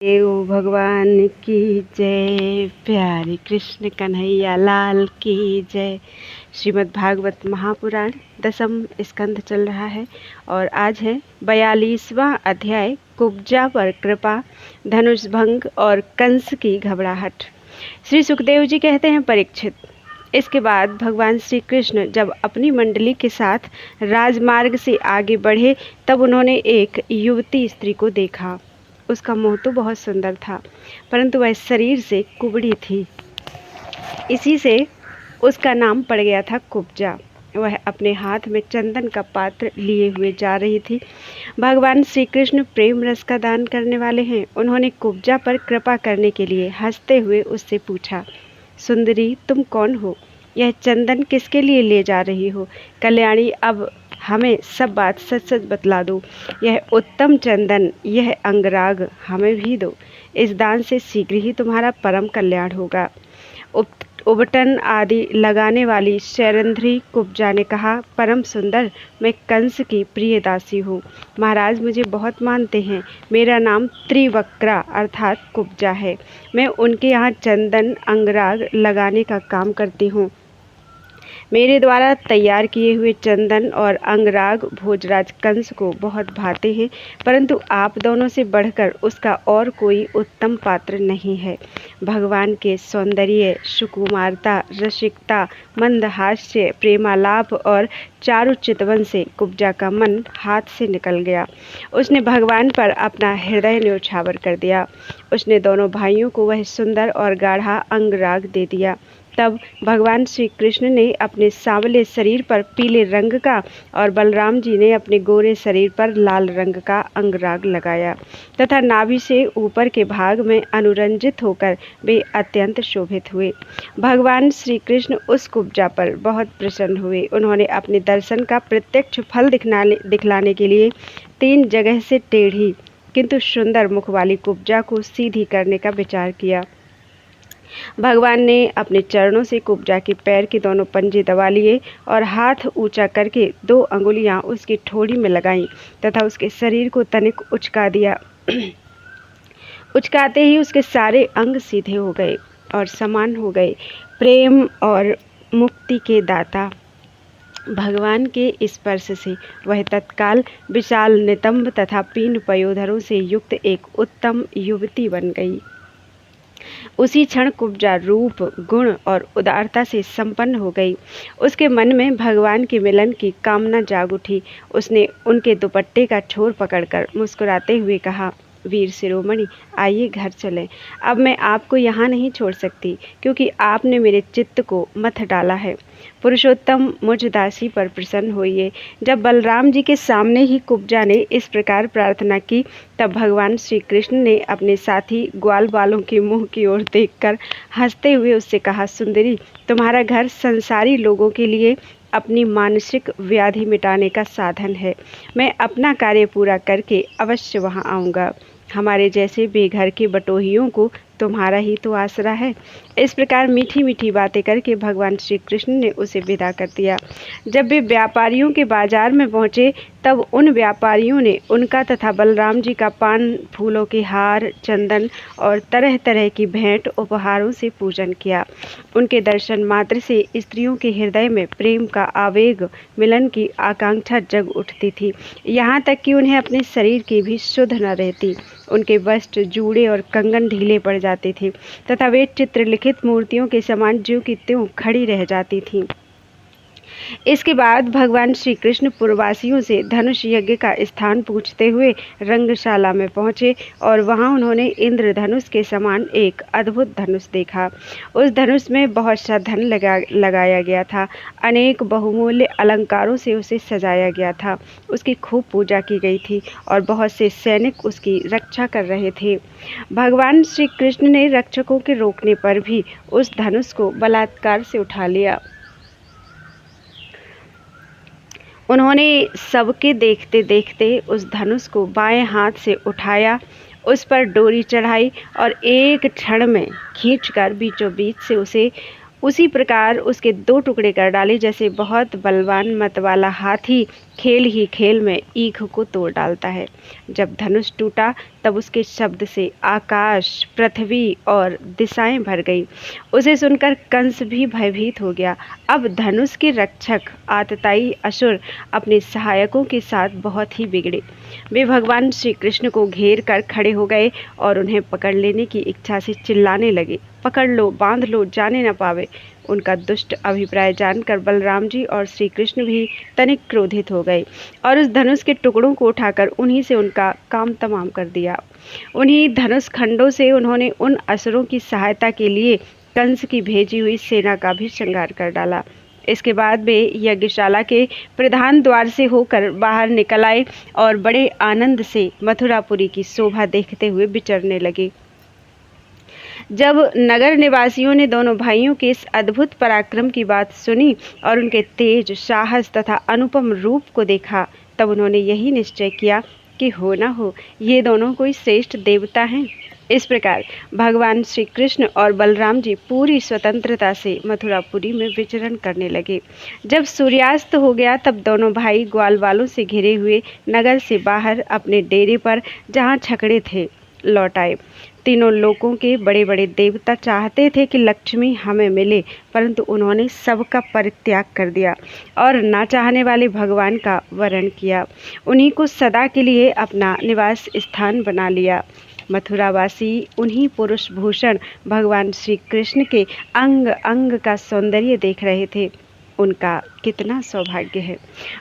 देव भगवान की जय, प्यारे कृष्ण कन्हैया लाल की जय। श्रीमद् भागवत महापुराण दसम स्कंध चल रहा है और आज है 42वां अध्याय, कुब्जा पर कृपा, धनुष भंग और कंस की घबराहट। श्री सुखदेव जी कहते हैं, परीक्षित, इसके बाद भगवान श्री कृष्ण जब अपनी मंडली के साथ राजमार्ग से आगे बढ़े तब उन्होंने एक युवती स्त्री को देखा। उसका मुंह तो बहुत सुंदर था, परंतु वह शरीर से कुबड़ी थी। इसी से उसका नाम पड़ गया था कुब्जा। वह अपने हाथ में चंदन का पात्र लिए हुए जा रही थी। भगवान श्री कृष्ण प्रेम रस का दान करने वाले हैं। उन्होंने कुब्जा पर कृपा करने के लिए हंसते हुए उससे पूछा, सुंदरी, तुम कौन हो? यह चंदन किसके लिए ले जा रही हो? कल्याणी, अब हमें सब बात सच सच बतला दो। यह उत्तम चंदन, यह अंगराग हमें भी दो। इस दान से शीघ्र ही तुम्हारा परम कल्याण होगा। उबटन आदि लगाने वाली शैरंध्री कुब्जा ने कहा, परम सुंदर, मैं कंस की प्रिय दासी हूँ। महाराज मुझे बहुत मानते हैं। मेरा नाम त्रिवक्रा अर्थात कुब्जा है। मैं उनके यहाँ चंदन अंगराग लगाने का काम करती हूँ। मेरे द्वारा तैयार किए हुए चंदन और अंगराग भोजराज कंस को बहुत भाते हैं, परंतु आप दोनों से बढ़कर उसका और कोई उत्तम पात्र नहीं है। भगवान के सौंदर्य, सुकुमारता, रसिकता, मंदहास्य, प्रेमालाप और चारु चितवन से कुब्जा का मन हाथ से निकल गया। उसने भगवान पर अपना हृदय न्योछावर कर दिया। उसने दोनों भाइयों को वह सुंदर और गाढ़ा अंगराग दे दिया। तब भगवान श्री कृष्ण ने अपने सांवले शरीर पर पीले रंग का और बलराम जी ने अपने गोरे शरीर पर लाल रंग का अंगराग लगाया तथा नाभि से ऊपर के भाग में अनुरंजित होकर वे अत्यंत शोभित हुए। भगवान श्री कृष्ण उस कुब्जा पर बहुत प्रसन्न हुए। उन्होंने अपने दर्शन का प्रत्यक्ष फल दिखलाने के लिए 3 जगह से टेढ़ी किंतु सुंदर मुख वाली कुब्जा को सीधी करने का विचार किया। भगवान ने अपने चरणों से कुब्जा के पैर के दोनों पंजे दबा लिए और हाथ ऊंचा करके 2 अंगुलियां उसकी ठोड़ी में लगाईं तथा उसके शरीर को तनिक उचका दिया। उचकाते ही उसके सारे अंग सीधे हो गए और समान हो गए। प्रेम और मुक्ति के दाता भगवान के स्पर्श से वह तत्काल विशाल नितंब तथा पीन पयोधरों से युक्त एक उत्तम युवती बन गई। उसी क्षण कुब्जा रूप, गुण और उदारता से संपन्न हो गई। उसके मन में भगवान के मिलन की कामना जाग उठी। उसने उनके दुपट्टे का छोर पकड़कर मुस्कुराते हुए कहा, वीर शिरोमणि, आइए घर चलें। अब मैं आपको यहाँ नहीं छोड़ सकती, क्योंकि आपने मेरे चित्त को मथ डाला है। पुरुषोत्तम, मुझ दासी पर प्रसन्न होइए। जब बलराम जी के सामने ही कुब्जा ने इस प्रकार प्रार्थना की तब भगवान श्री कृष्ण ने अपने साथी ग्वाल बालों के मुंह की ओर देखकर हंसते हुए उससे कहा, सुंदरी, तुम्हारा घर संसारी लोगों के लिए अपनी मानसिक व्याधि मिटाने का साधन है। मैं अपना कार्य पूरा करके अवश्य वहां आऊँगा। हमारे जैसे बेघर के बटोहियों को तुम्हारा ही तो आसरा है। इस प्रकार मीठी मीठी बातें करके भगवान श्री कृष्ण ने उसे विदा कर दिया। जब वे व्यापारियों के बाजार में पहुँचे तब उन व्यापारियों ने उनका तथा बलराम जी का पान, फूलों के हार, चंदन और तरह तरह की भेंट उपहारों से पूजन किया। उनके दर्शन मात्र से स्त्रियों के हृदय में प्रेम का आवेग, मिलन की आकांक्षा जग उठती थी, यहाँ तक कि उन्हें अपने शरीर की भी सुध न रहती। उनके वस्त्र, जूड़े और कंगन ढीले पड़ जाते थे तथा वे चित्रलिखित मूर्तियों के समान ज्यों की त्यों खड़ी रह जाती थीं। इसके बाद भगवान श्री कृष्ण पुरवासियों से धनुष यज्ञ का स्थान पूछते हुए रंगशाला में पहुंचे और वहां उन्होंने इंद्रधनुष के समान एक अद्भुत धनुष देखा। उस धनुष में बहुत सा धन लगाया गया था। अनेक बहुमूल्य अलंकारों से उसे सजाया गया था। उसकी खूब पूजा की गई थी और बहुत से सैनिक उसकी रक्षा कर रहे थे। भगवान श्री कृष्ण ने रक्षकों के रोकने पर भी उस धनुष को बलात्कार से उठा लिया। उन्होंने सबके देखते देखते उस धनुष को बाएं हाथ से उठाया, उस पर डोरी चढ़ाई और एक क्षण में खींचकर बीचों बीच से उसे उसी प्रकार उसके 2 टुकड़े कर डाले जैसे बहुत बलवान मतवाला हाथी खेल ही खेल में ईख को तोड़ डालता है। जब धनुष टूटा तब उसके शब्द से आकाश, पृथ्वी और दिशाएं भर गई। उसे सुनकर कंस भी भयभीत हो गया। अब धनुष के रक्षक आतताई असुर अपने सहायकों के साथ बहुत ही बिगड़े। वे भगवान श्री कृष्ण को घेर कर खड़े हो गए और उन्हें पकड़ लेने की इच्छा से चिल्लाने लगे, पकड़ लो, बांध लो, जाने न पावे। उनका दुष्ट अभिप्राय जानकर बलराम जी और श्री कृष्ण भी तनिक क्रोधित हो गए और उस धनुष के टुकड़ों को उठाकर उन्हीं से उनका काम तमाम कर दिया। उन्हीं धनुष खंडों से उन्होंने उन असुरों की सहायता के लिए कंस की भेजी हुई सेना का भी श्रृंगार कर डाला। इसके बाद वे यज्ञशाला के प्रधान द्वार से होकर बाहर निकल आए और बड़े आनंद से मथुरापुरी की शोभा देखते हुए विचरने लगे। जब नगर निवासियों ने दोनों भाइयों के इस अद्भुत पराक्रम की बात सुनी और उनके तेज, साहस तथा अनुपम रूप को देखा, तब उन्होंने यही निश्चय किया कि हो न हो ये दोनों कोई श्रेष्ठ देवता हैं। इस प्रकार भगवान श्री कृष्ण और बलराम जी पूरी स्वतंत्रता से मथुरापुरी में विचरण करने लगे। जब सूर्यास्त हो गया तब दोनों भाई ग्वाल वालों से घिरे हुए नगर से बाहर अपने डेरे पर, जहाँ छकड़े थे, लौट आए। तीनों लोकों के बड़े बड़े देवता चाहते थे कि लक्ष्मी हमें मिले, परंतु उन्होंने सबका परित्याग कर दिया और ना चाहने वाले भगवान का वरण किया। उन्हीं को सदा के लिए अपना निवास स्थान बना लिया। मथुरावासी उन्हीं पुरुष भूषण भगवान श्री कृष्ण के अंग अंग का सौंदर्य देख रहे थे। उनका कितना सौभाग्य है।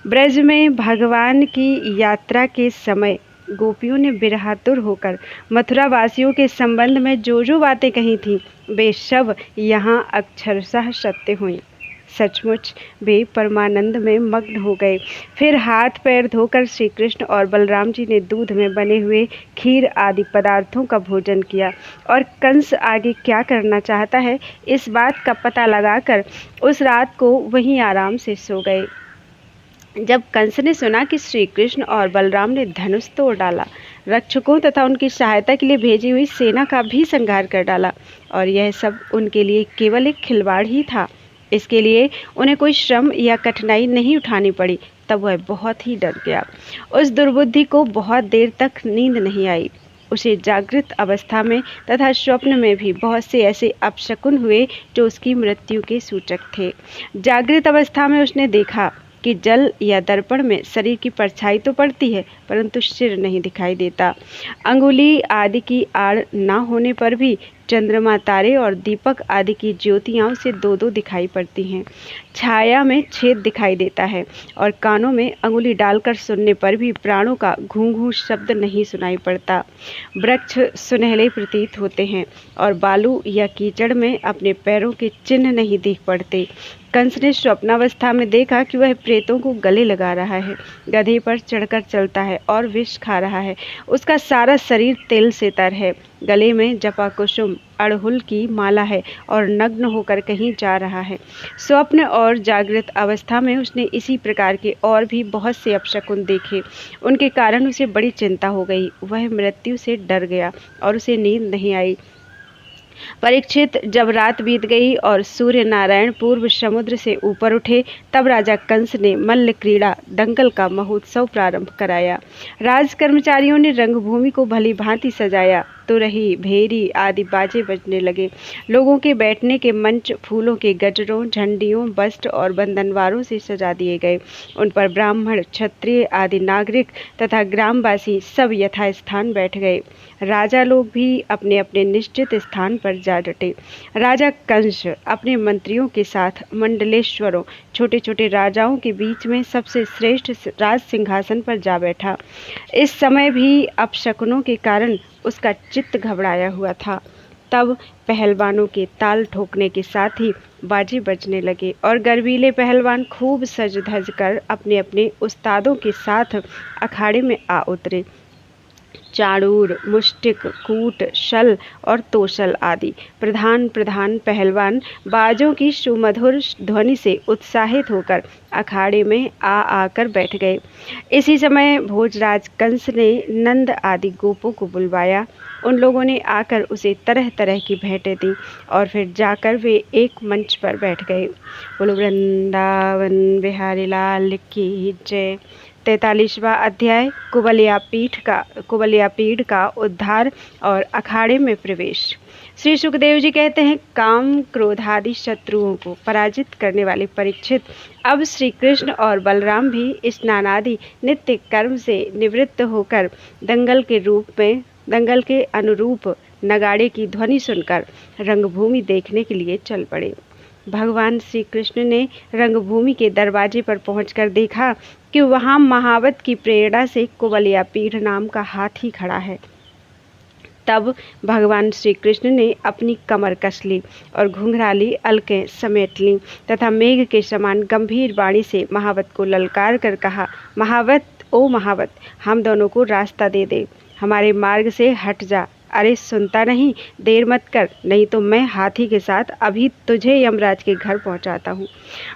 ब्रज में भगवान की यात्रा के समय गोपियों ने बिरहातुर होकर मथुरावासियों के संबंध में जो जो बातें कही थीं, वे सब यहाँ अक्षरशः सत्य हुई। सचमुच वे परमानंद में मग्न हो गए। फिर हाथ पैर धोकर श्री कृष्ण और बलराम जी ने दूध में बने हुए खीर आदि पदार्थों का भोजन किया और कंस आगे क्या करना चाहता है, इस बात का पता लगाकर उस रात को वहीं आराम से सो गए। जब कंस ने सुना कि श्री कृष्ण और बलराम ने धनुष तोड़ डाला, रक्षकों तथा उनकी सहायता के लिए भेजी हुई सेना का भी संहार कर डाला और यह सब उनके लिए केवल एक खिलवाड़ ही था, इसके लिए उन्हें कोई श्रम या कठिनाई नहीं उठानी पड़ी, तब वह बहुत ही डर गया। उस दुर्बुद्धि को बहुत देर तक नींद नहीं आई। उसे जागृत अवस्था में तथा स्वप्न में भी बहुत से ऐसे अपशकुन हुए जो उसकी मृत्यु के सूचक थे। जागृत अवस्था में उसने देखा कि जल या दर्पण में शरीर की परछाई तो पड़ती है, परंतु सिर नहीं दिखाई देता। अंगुली आदि की आड़ ना होने पर भी चंद्रमा, तारे और दीपक आदि की ज्योतियां उसे दो दो दिखाई पड़ती हैं। छाया में छेद दिखाई देता है और कानों में अंगुली डालकर सुनने पर भी प्राणों का घूं घूं शब्द नहीं सुनाई पड़ता। वृक्ष सुनहले प्रतीत होते हैं और बालू या कीचड़ में अपने पैरों के चिन्ह नहीं दिख पड़ते। कंस ने स्वप्नावस्था में देखा कि वह प्रेतों को गले लगा रहा है, गधे पर चढ़कर चलता है और विष खा रहा है। उसका सारा शरीर तेल से तर है, गले में जपा कुसुम अड़हुल की माला है और नग्न होकर कहीं जा रहा है। स्वप्न और जागृत अवस्था में उसने इसी प्रकार के और भी बहुत से अपशकुन देखे। उनके कारण उसे बड़ी चिंता हो गई। वह मृत्यु से डर गया और उसे नींद नहीं आई। परीक्षित, जब रात बीत गई और सूर्य नारायण पूर्व समुद्र से ऊपर उठे, तब राजा कंस ने मल्ल क्रीड़ा दंगल का महोत्सव प्रारंभ कराया। राज कर्मचारियों ने रंगभूमि को भली भांति सजाया। तुरही, भेरी आदि बाजे बजने लगे। लोगों के बैठने के मंच फूलों के गजरों, झंडियों, वस्त्र और बंधनवारों से सजा दिए गए। उन पर ब्राह्मण, क्षत्रिय आदि नागरिक तथा ग्रामवासी सब यथास्थान बैठ गए। राजा लोग भी अपने अपने निश्चित स्थान पर जा डटे। राजा कंस अपने मंत्रियों के साथ मंडलेश्वरों, छोटे छोटे राजाओं के बीच में सबसे श्रेष्ठ राज सिंहासन पर जा बैठा। इस समय भी अपशकुनों के कारण उसका चित्त घबराया हुआ था। तब पहलवानों के ताल ठोकने के साथ ही बाजे बजने लगे और गर्वीले पहलवान खूब सज धज कर अपने अपने उस्तादों के साथ अखाड़े में आ उतरे। चाड़ूर, मुष्टिक, कूट, शल और तोशल आदि प्रधान प्रधान पहलवान बाजों की सुमधुर ध्वनि से उत्साहित होकर अखाड़े में आकर बैठ गए। इसी समय भोजराज कंस ने नंद आदि गोपों को बुलवाया। उन लोगों ने आकर उसे तरह तरह की भेंटें दी और फिर जाकर वे एक मंच पर बैठ गए। बोलो वृंदावन बिहारी लाल की जय। 43वां अध्याय कुबलिया पीठ का उद्धार और अखाड़े में प्रवेश। श्री सुखदेव जी कहते हैं, काम क्रोध आदि शत्रुओं को पराजित करने वाले परीक्षित, अब श्री कृष्ण और बलराम भी स्नान आदि नित्य कर्म से निवृत्त होकर दंगल के अनुरूप नगाड़े की ध्वनि सुनकर रंगभूमि देखने के लिए चल पड़े। भगवान श्री कृष्ण ने रंगभूमि के दरवाजे पर पहुंचकर देखा कि वहां महावत की प्रेरणा से कुबलिया पीठ नाम का हाथी खड़ा है। तब भगवान श्री कृष्ण ने अपनी कमर कस ली और घुंघराली अलकें समेट लीं तथा मेघ के समान गंभीर वाणी से महावत को ललकार कर कहा, महावत, ओ महावत, हम दोनों को रास्ता दे दे, हमारे मार्ग से हट जा। अरे सुनता नहीं, देर मत कर, नहीं तो मैं हाथी के साथ अभी तुझे यमराज के घर पहुंचाता हूँ।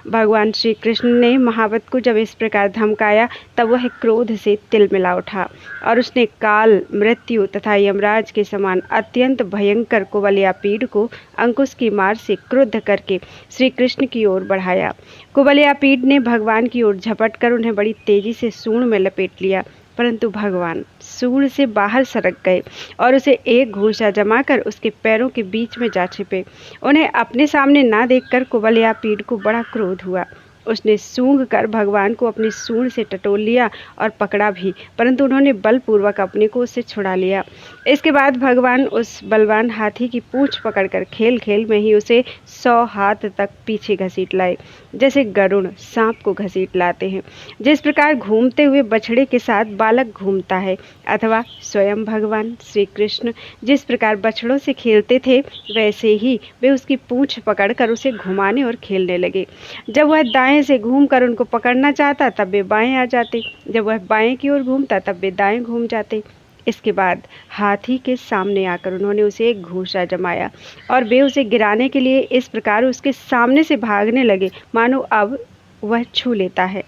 भगवान श्री कृष्ण ने महावत को जब इस प्रकार धमकाया तब वह क्रोध से तिलमिला उठा और उसने काल, मृत्यु तथा यमराज के समान अत्यंत भयंकर कुबलिया पीठ को अंकुश की मार से क्रुद्ध करके श्री कृष्ण की ओर बढ़ाया। कुबलिया पीठ ने भगवान की ओर झपट कर उन्हें बड़ी तेजी से सूंड में लपेट लिया, परंतु भगवान सूंड से बाहर सरक गए और उसे एक घूंसा जमाकर उसके पैरों के बीच में जा छिपे। उन्हें अपने सामने ना देखकर कुबलिया पीठ को बड़ा क्रोध हुआ। उसने सूंघ कर भगवान को अपनी सूंड से टटोल लिया और पकड़ा भी, परंतु उन्होंने बलपूर्वक अपने को उससे छुड़ा लिया। इसके बाद भगवान उस बलवान हाथी की पूंछ पकड़कर खेल खेल में ही उसे 100 हाथ तक पीछे घसीट लाए, जैसे गरुड़ सांप को घसीट लाते हैं। जिस प्रकार घूमते हुए बछड़े के साथ बालक घूमता है, अथवा स्वयं भगवान श्री कृष्ण जिस प्रकार बछड़ों से खेलते थे, वैसे ही वे उसकी पूंछ पकड़कर उसे घुमाने और खेलने लगे। जब वह दाएं से घूमकर उनको पकड़ना चाहता तब वे बाएं आ जाते, जब वह बाएं की ओर घूमता तब वे दाएं घूम जाते। इसके बाद हाथी के सामने आकर उन्होंने उसे एक घूंसा जमाया और वे उसे गिराने के लिए इस प्रकार उसके सामने से भागने लगे मानो अब वह छू लेता है,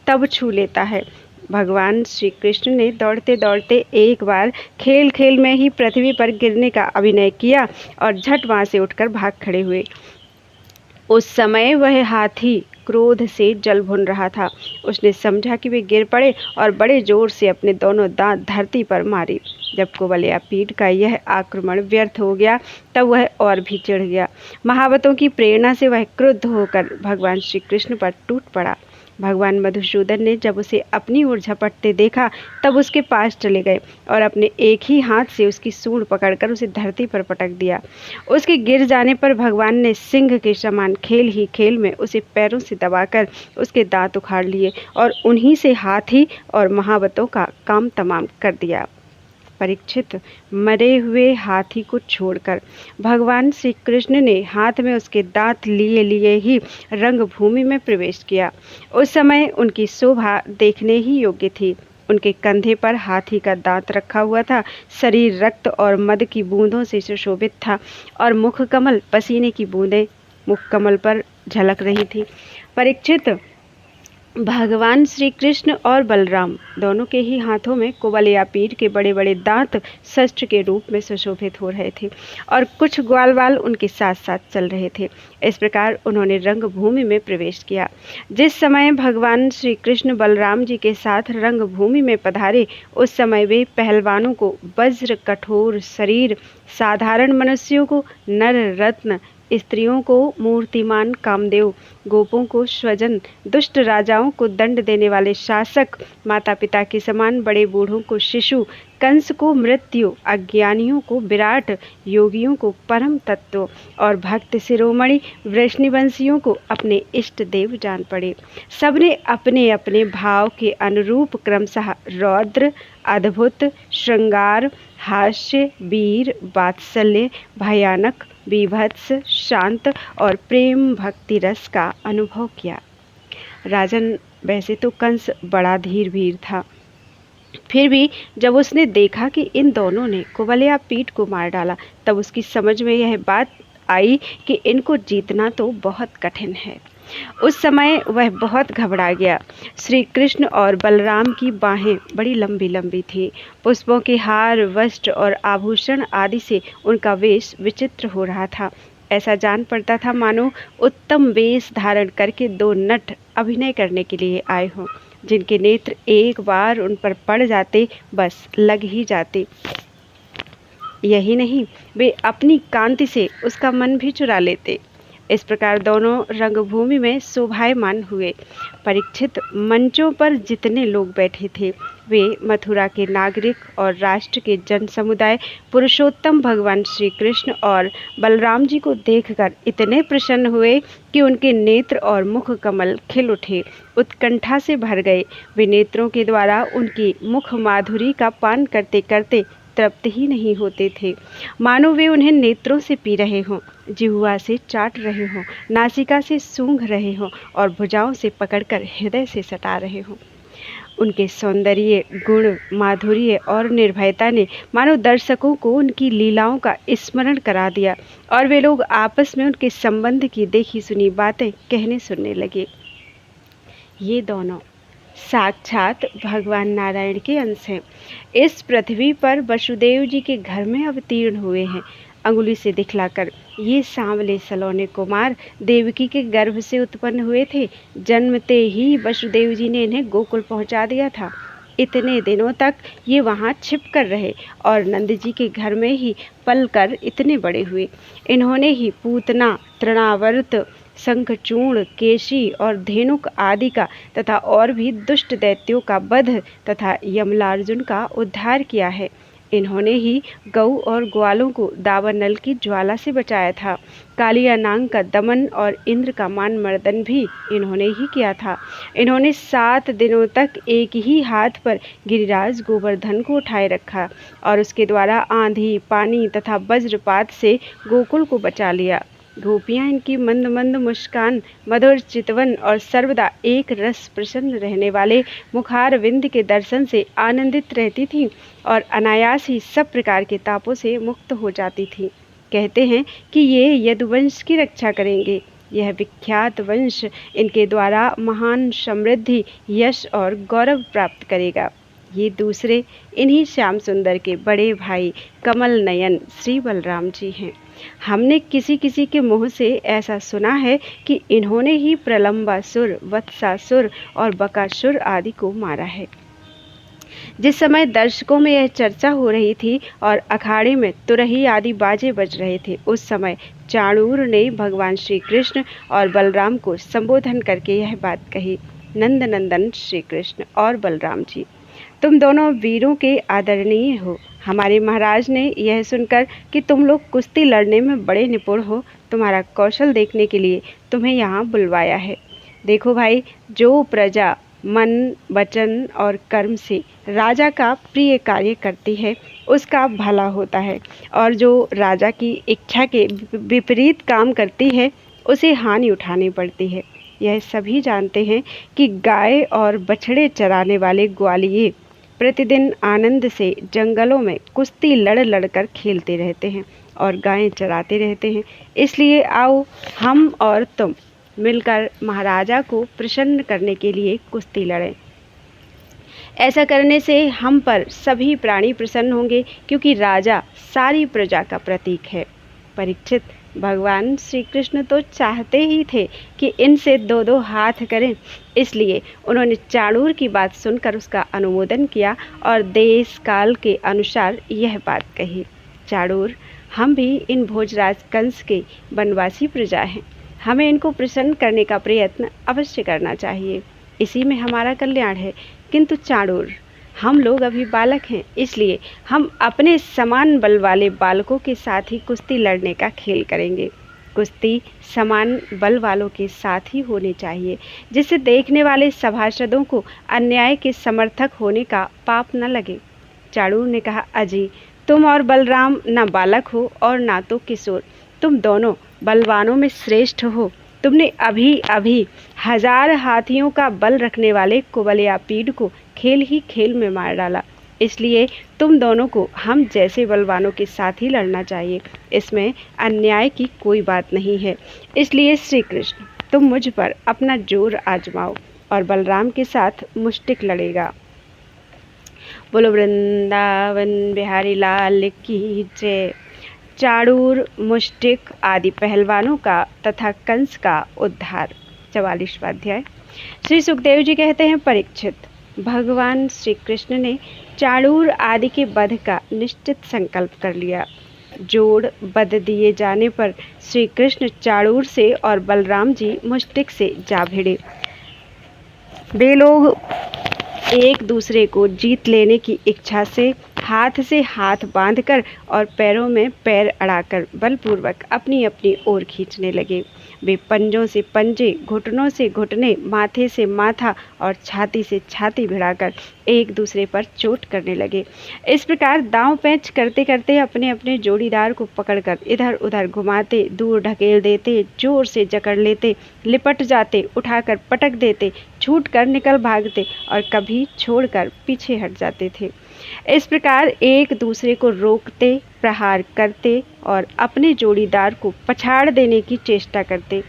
तब छू लेता है। भगवान श्री कृष्ण ने दौड़ते दौड़ते एक बार खेल खेल में ही पृथ्वी पर गिरने का अभिनय किया और झट वहां से उठकर भाग खड़े हुए। उस समय वह हाथी क्रोध से जल भुन रहा था। उसने समझा कि वे गिर पड़े और बड़े जोर से अपने दोनों दांत धरती पर मारे। जब कुबलिया पीठ का यह आक्रमण व्यर्थ हो गया तब वह और भी चिढ़ गया। महावतों की प्रेरणा से वह क्रुद्ध होकर भगवान श्री कृष्ण पर टूट पड़ा। भगवान मधुसूदन ने जब उसे अपनी ओर झपटते देखा तब उसके पास चले गए और अपने एक ही हाथ से उसकी सूंड पकड़कर उसे धरती पर पटक दिया। उसके गिर जाने पर भगवान ने सिंह के समान खेल ही खेल में उसे पैरों से दबाकर उसके दांत उखाड़ लिए और उन्हीं से हाथी और महावतों का काम तमाम कर दिया। परीक्षित, मरे हुए हाथी को छोड़कर भगवान श्री कृष्ण ने हाथ में उसके दांत लिए लिए ही रंगभूमि में प्रवेश किया। उस समय उनकी शोभा देखने ही योग्य थी। उनके कंधे पर हाथी का दांत रखा हुआ था, शरीर रक्त और मद की बूंदों से सुशोभित था और मुख कमल पसीने की बूंदें मुख कमल पर झलक रही थी। परीक्षित, भगवान श्री कृष्ण और बलराम दोनों के ही हाथों में कुबलिया पीठ के बड़े बड़े दांत शस्त्र के रूप में सुशोभित हो रहे थे और कुछ ग्वाल वाल उनके साथ साथ चल रहे थे। इस प्रकार उन्होंने रंगभूमि में प्रवेश किया। जिस समय भगवान श्री कृष्ण बलराम जी के साथ रंगभूमि में पधारे, उस समय वे पहलवानों को वज्र कठोर शरीर, साधारण मनुष्यों को नर रत्न, स्त्रियों को मूर्तिमान कामदेव, गोपों को स्वजन, दुष्ट राजाओं को दंड देने वाले शासक, माता पिता के समान बड़े बूढ़ों को शिशु, कंस को मृत्यु, अज्ञानियों को विराट, योगियों को परम तत्व और भक्त शिरोमणि वृष्णिवंशियों को अपने इष्ट देव जान पड़े। सबने अपने अपने भाव के अनुरूप क्रमशः रौद्र, अद्भुत, श्रृंगार, हास्य, वीर, वात्सल्य, भयानक, बीभत्स, शांत और प्रेम भक्ति रस का अनुभव किया। राजन, वैसे तो कंस बड़ा धीर वीर था, फिर भी जब उसने देखा कि इन दोनों ने कुबलिया पीठ को मार डाला तब उसकी समझ में यह बात आई कि इनको जीतना तो बहुत कठिन है। उस समय वह बहुत घबरा गया। श्री कृष्ण और बलराम की बाहें बड़ी लंबी लंबी थीं। पुष्पों के हार, वस्त्र और आभूषण आदि से उनका वेश विचित्र हो रहा था। ऐसा जान पड़ता था मानो उत्तम वेश धारण करके दो नट अभिनय करने के लिए आए हों, जिनके नेत्र एक बार उन पर पड़ जाते बस लग ही जाते। यही नहीं, वे अपनी कांति से उसका मन भी चुरा लेते। इस प्रकार दोनों रंगभूमि में शोभायमान हुए। परीक्षित, मंचों पर जितने लोग बैठे थे वे मथुरा के नागरिक और राष्ट्र के जन समुदाय पुरुषोत्तम भगवान श्री कृष्ण और बलराम जी को देखकर इतने प्रसन्न हुए कि उनके नेत्र और मुख कमल खिल उठे, उत्कंठा से भर गए। वे नेत्रों के द्वारा उनकी मुख माधुरी का पान करते करते तृप्त ही नहीं होते थे, मानो वे उन्हें नेत्रों से पी रहे हों, जिह्वा से चाट रहे हों, नासिका से सूंघ रहे हों और भुजाओं से पकड़कर हृदय से सटा रहे हों। उनके सौंदर्य, गुण, माधुर्य और निर्भयता ने मानो दर्शकों को उनकी लीलाओं का स्मरण करा दिया और वे लोग आपस में उनके संबंध की देखी सुनी बातें कहने सुनने लगे। ये दोनों साक्षात भगवान नारायण के अंश हैं। इस पृथ्वी पर वसुदेव जी के घर में अवतीर्ण हुए हैं। अंगुली से दिखलाकर ये सांवले सलोने कुमार देवकी के गर्भ से उत्पन्न हुए थे। जन्मते ही वसुदेव जी ने इन्हें गोकुल पहुंचा दिया था। इतने दिनों तक ये वहाँ छिप कर रहे और नंद जी के घर में ही पलकर इतने बड़े हुए। इन्होंने ही पूतना, तृणावर्त, शंखचूर्ण, केशी और धेनुक आदि का तथा और भी दुष्ट दैत्यों का वध तथा यमलार्जुन का उद्धार किया है। इन्होंने ही गऊ और ग्वालों को दावानल की ज्वाला से बचाया था। कालिया नाग का दमन और इंद्र का मान मर्दन भी इन्होंने ही किया था। इन्होंने 7 दिनों तक एक ही हाथ पर गिरिराज गोवर्धन को उठाए रखा और उसके द्वारा आंधी, पानी तथा वज्रपात से गोकुल को बचा लिया। गोपियाँ इनकी मंद मंद मुस्कान, मधुर चितवन और सर्वदा एक रस प्रसन्न रहने वाले मुखारविंद के दर्शन से आनंदित रहती थीं और अनायास ही सब प्रकार के तापों से मुक्त हो जाती थीं। कहते हैं कि ये यदुवंश की रक्षा करेंगे। यह विख्यात वंश इनके द्वारा महान समृद्धि, यश और गौरव प्राप्त करेगा। ये दूसरे इन्हीं श्याम सुंदर के बड़े भाई कमल नयन श्री बलराम जी हैं। हमने किसी किसी के मुँह से ऐसा सुना है कि इन्होंने ही प्रलंबासुर, वत्सासुर और बकासुर आदि को मारा है। जिस समय दर्शकों में यह चर्चा हो रही थी और अखाड़े में तुरही आदि बाजे बज रहे थे, उस समय चाणूर ने भगवान श्री कृष्ण और बलराम को संबोधन करके यह बात कही। नंद नंदन श्री कृष्ण और बलराम जी, तुम दोनों वीरों के आदरणीय हो। हमारे महाराज ने यह सुनकर कि तुम लोग कुश्ती लड़ने में बड़े निपुण हो, तुम्हारा कौशल देखने के लिए तुम्हें यहाँ बुलवाया है। देखो भाई, जो प्रजा मन, वचन और कर्म से राजा का प्रिय कार्य करती है उसका भला होता है, और जो राजा की इच्छा के विपरीत काम करती है उसे हानि उठानी पड़ती है। यह सभी जानते हैं कि गाय और बछड़े चराने वाले ग्वालिये प्रतिदिन आनंद से जंगलों में कुश्ती लड़ लड़कर खेलते रहते हैं और गायें चराते रहते हैं। इसलिए आओ हम और तुम मिलकर महाराजा को प्रसन्न करने के लिए कुश्ती लड़ें। ऐसा करने से हम पर सभी प्राणी प्रसन्न होंगे, क्योंकि राजा सारी प्रजा का प्रतीक है। परीक्षित, भगवान श्री कृष्ण तो चाहते ही थे कि इनसे 2-2 हाथ करें, इसलिए उन्होंने चाणूर की बात सुनकर उसका अनुमोदन किया और देश काल के अनुसार यह बात कही। चाणूर, हम भी इन भोजराज कंस के वनवासी प्रजा हैं। हमें इनको प्रसन्न करने का प्रयत्न अवश्य करना चाहिए, इसी में हमारा कल्याण है। किंतु चाणूर, हम लोग अभी बालक हैं, इसलिए हम अपने समान बल वाले बालकों के साथ ही कुश्ती लड़ने का खेल करेंगे। कुश्ती समान बल वालों के साथ ही होनी चाहिए, जिससे देखने वाले सभासदों को अन्याय के समर्थक होने का पाप न लगे। चाणूर ने कहा, अजी, तुम और बलराम न बालक हो और ना तो किशोर, तुम दोनों बलवानों में श्रेष्ठ हो। तुमने अभी अभी 1000 हाथियों का बल रखने वाले कुबलयापीड को खेल ही खेल में मार डाला, इसलिए तुम दोनों को हम जैसे बलवानों के साथ ही लड़ना चाहिए। इसमें अन्याय की कोई बात नहीं है। इसलिए श्री कृष्ण, तुम मुझ पर अपना जोर आजमाओ और बलराम के साथ मुष्टिक लड़ेगा। बोलो वृंदावन बिहारी लाल की जय। चाणूर, मुष्टिक आदि पहलवानों का तथा कंस का उद्धार। 44वां अध्याय। श्री सुखदेव जी कहते हैं, परीक्षित, भगवान श्री कृष्ण ने चाणूर आदि के वध का निश्चित संकल्प कर लिया। जोड़ बध दिए जाने पर श्री कृष्ण चाणूर से और बलराम जी मुष्टिक से जा भिड़े। वे लोग एक दूसरे को जीत लेने की इच्छा से हाथ बांधकर और पैरों में पैर अड़ाकर बलपूर्वक अपनी अपनी ओर खींचने लगे। वे पंजों से पंजे, घुटनों से घुटने, माथे से माथा और छाती से छाती भिड़ाकर एक दूसरे पर चोट करने लगे। इस प्रकार दांव पैंच करते करते अपने अपने जोड़ीदार को पकड़कर इधर उधर घुमाते, दूर ढकेल देते, जोर से जकड़ लेते, लिपट जाते, उठाकर पटक देते, छूट कर निकल भागते और कभी छोड़कर पीछे हट जाते थे। इस प्रकार एक दूसरे को रोकते, प्रहार करते और अपने जोड़ीदार को पछाड़ देने की चेष्टा करते।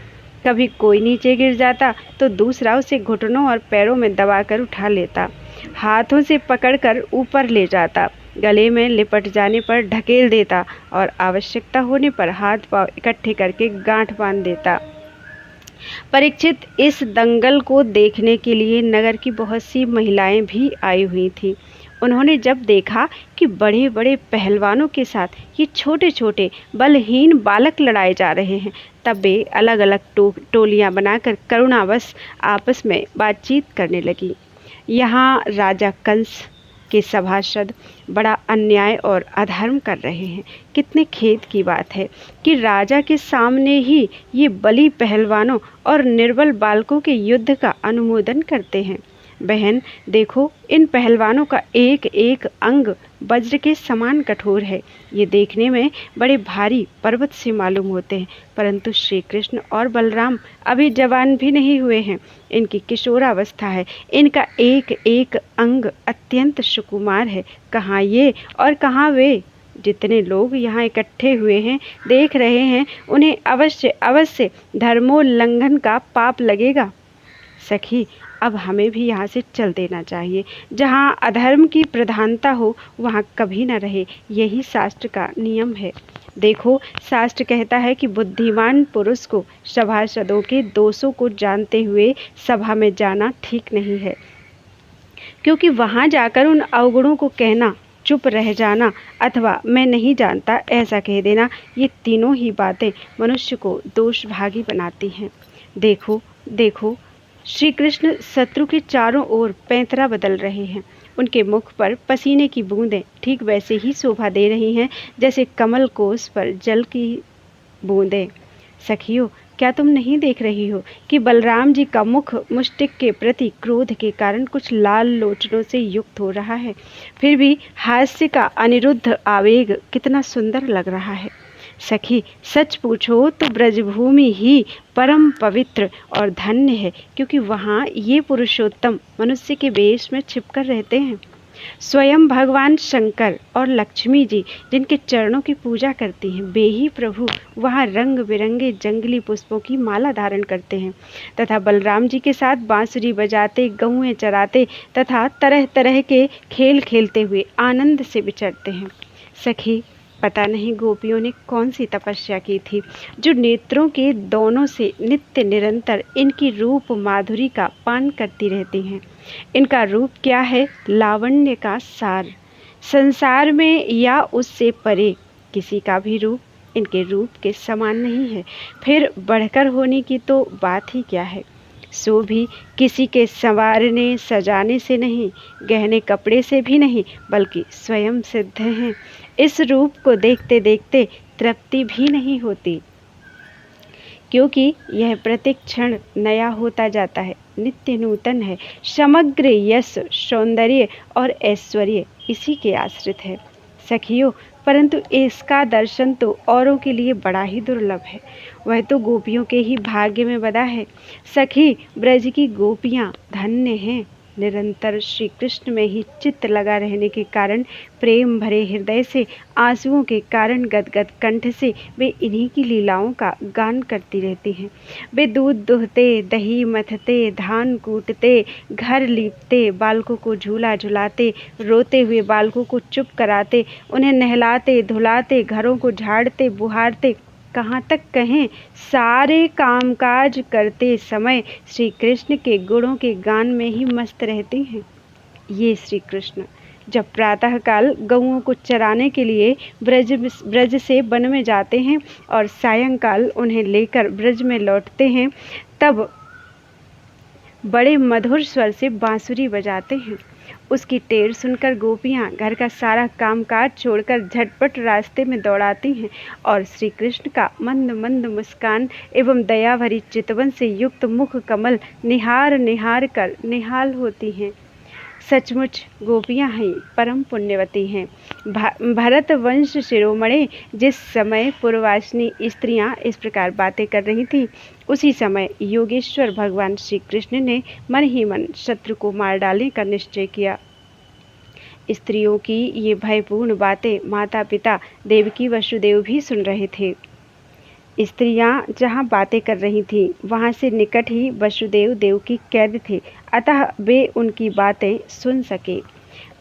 कभी कोई नीचे गिर जाता तो दूसरा उसे घुटनों और पैरों में दबाकर उठा लेता, हाथों से पकड़कर ऊपर ले जाता, गले में लिपट जाने पर ढकेल देता और आवश्यकता होने पर हाथ पांव इकट्ठे करके गांठ बांध देता। परीक्षित, इस दंगल को देखने के लिए नगर की बहुत सी महिलाएं भी आई हुई थीं। उन्होंने जब देखा कि बड़े बड़े पहलवानों के साथ ये छोटे छोटे बलहीन बालक लड़ाए जा रहे हैं, तब वे अलग अलग टोलियां बनाकर करुणावश आपस में बातचीत करने लगी। यहाँ राजा कंस के सभासद बड़ा अन्याय और अधर्म कर रहे हैं। कितने खेद की बात है कि राजा के सामने ही ये बली पहलवानों और निर्बल बालकों के युद्ध का अनुमोदन करते हैं। बहन देखो, इन पहलवानों का एक एक अंग वज्र के समान कठोर है। ये देखने में बड़े भारी पर्वत से मालूम होते हैं, परंतु श्री कृष्ण और बलराम अभी जवान भी नहीं हुए हैं। इनकी किशोरावस्था है। इनका एक एक अंग अत्यंत सुकुमार है। कहाँ ये और कहाँ वे। जितने लोग यहाँ इकट्ठे हुए हैं, देख रहे हैं, उन्हें अवश्य अवश्य धर्मोल्लंघन का पाप लगेगा। सखी, अब हमें भी यहाँ से चल देना चाहिए। जहाँ अधर्म की प्रधानता हो वहाँ कभी न रहे, यही शास्त्र का नियम है। देखो, शास्त्र कहता है कि बुद्धिमान पुरुष को सभासदों के दोषों को जानते हुए सभा में जाना ठीक नहीं है, क्योंकि वहाँ जाकर उन अवगुणों को कहना, चुप रह जाना अथवा मैं नहीं जानता ऐसा कह देना, ये तीनों ही बातें मनुष्य को दोषभागी बनाती हैं। देखो देखो, श्री कृष्ण शत्रु के चारों ओर पैंतरा बदल रहे हैं। उनके मुख पर पसीने की बूंदें ठीक वैसे ही शोभा दे रही हैं जैसे कमल कोस पर जल की बूंदें। सखियों, क्या तुम नहीं देख रही हो कि बलराम जी का मुख मुष्टिक के प्रति क्रोध के कारण कुछ लाल लोचनों से युक्त हो रहा है? फिर भी हास्य का अनिरुद्ध आवेग कितना सुंदर लग रहा है। सखी, सच पूछो तो ब्रजभूमि ही परम पवित्र और धन्य है, क्योंकि वहाँ ये पुरुषोत्तम मनुष्य के वेश में छिपकर रहते हैं। स्वयं भगवान शंकर और लक्ष्मी जी जिनके चरणों की पूजा करती हैं, वे ही प्रभु वहाँ रंग बिरंगे जंगली पुष्पों की माला धारण करते हैं तथा बलराम जी के साथ बांसुरी बजाते, गौएं चराते तथा तरह तरह के खेल खेलते हुए आनंद से विचरते हैं। सखी, पता नहीं गोपियों ने कौन सी तपस्या की थी जो नेत्रों के दोनों से नित्य निरंतर इनकी रूप माधुरी का पान करती रहती हैं। इनका रूप क्या है? लावण्य का सार। संसार में या उससे परे किसी का भी रूप इनके रूप के समान नहीं है। फिर बढ़कर होने की तो बात ही क्या है। सो भी किसी के संवारने सजाने से नहीं, गहने कपड़े से भी नहीं, बल्कि स्वयं सिद्ध हैं। इस रूप को देखते देखते तृप्ति भी नहीं होती, क्योंकि यह प्रत्येक क्षण नया होता जाता है, नित्य नूतन है। समग्र यश, सौंदर्य और ऐश्वर्य इसी के आश्रित है। सखियों, परंतु इसका दर्शन तो औरों के लिए बड़ा ही दुर्लभ है। वह तो गोपियों के ही भाग्य में बंधा है। सखी, ब्रज की गोपियाँ धन्य हैं। निरंतर श्री कृष्ण में ही चित्त लगा रहने के कारण, प्रेम भरे हृदय से, आंसुओं के कारण गदगद कंठ से वे इन्हीं की लीलाओं का गान करती रहती हैं। वे दूध दुहते, दही मथते, धान कूटते, घर लीपते, बालकों को झूला झुलाते, रोते हुए बालकों को चुप कराते, उन्हें नहलाते धुलाते, घरों को झाड़ते बुहारते, कहाँ तक कहें, सारे कामकाज करते समय श्री कृष्ण के गुणों के गान में ही मस्त रहते हैं। ये श्री कृष्ण जब प्रातःकाल गौओं को चराने के लिए ब्रज से वन में जाते हैं और सायंकाल उन्हें लेकर ब्रज में लौटते हैं, तब बड़े मधुर स्वर से बांसुरी बजाते हैं। उसकी टेर सुनकर गोपियाँ घर का सारा कामकाज छोड़कर झटपट रास्ते में दौड़ाती हैं और श्री कृष्ण का मंद मंद मुस्कान एवं दया भरी चितवन से युक्त मुख कमल निहार निहार कर निहाल होती हैं। सचमुच गोपियाँ हैं परम पुण्यवती हैं। भरत वंश शिरोमणि जिस समय पूर्ववासिनी स्त्रियां इस प्रकार बातें कर रही थीं, उसी समय योगेश्वर भगवान श्री कृष्ण ने मन ही मन शत्रु को मार डालने का निश्चय किया। स्त्रियों की ये भयपूर्ण बातें माता पिता देवकी वसुदेव भी सुन रहे थे। स्त्रियां जहां बातें कर रही थीं, वहां से निकट ही वसुदेव देवकी कैद थे, अतः वे उनकी बातें सुन सके।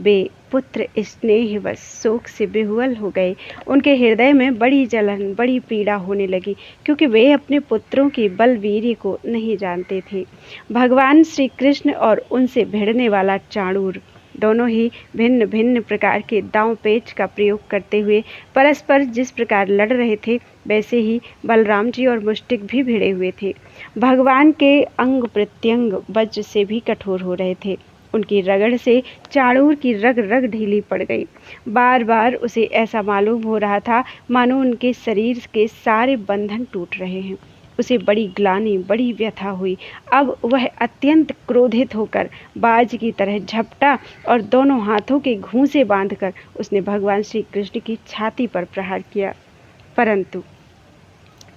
वे पुत्र स्नेहवश शोक से बेहुल हो गए। उनके हृदय में बड़ी जलन, बड़ी पीड़ा होने लगी, क्योंकि वे अपने पुत्रों की बलवीर्य को नहीं जानते थे। भगवान श्री कृष्ण और उनसे भिड़ने वाला चाणूर दोनों ही भिन्न भिन्न प्रकार के दांव पेच का प्रयोग करते हुए परस्पर जिस प्रकार लड़ रहे थे, वैसे ही बलराम जी और मुष्टिक भी भिड़े हुए थे। भगवान के अंग प्रत्यंग वज्र से भी कठोर हो रहे थे। उनकी रगड़ से चाणूर की रग रग ढीली पड़ गई। बार बार उसे ऐसा मालूम हो रहा था मानो उनके शरीर के सारे बंधन टूट रहे हैं। उसे बड़ी ग्लानि, बड़ी व्यथा हुई। अब वह अत्यंत क्रोधित होकर बाज की तरह झपटा और दोनों हाथों के घूंसे बांधकर उसने भगवान श्री कृष्ण की छाती पर प्रहार किया, परंतु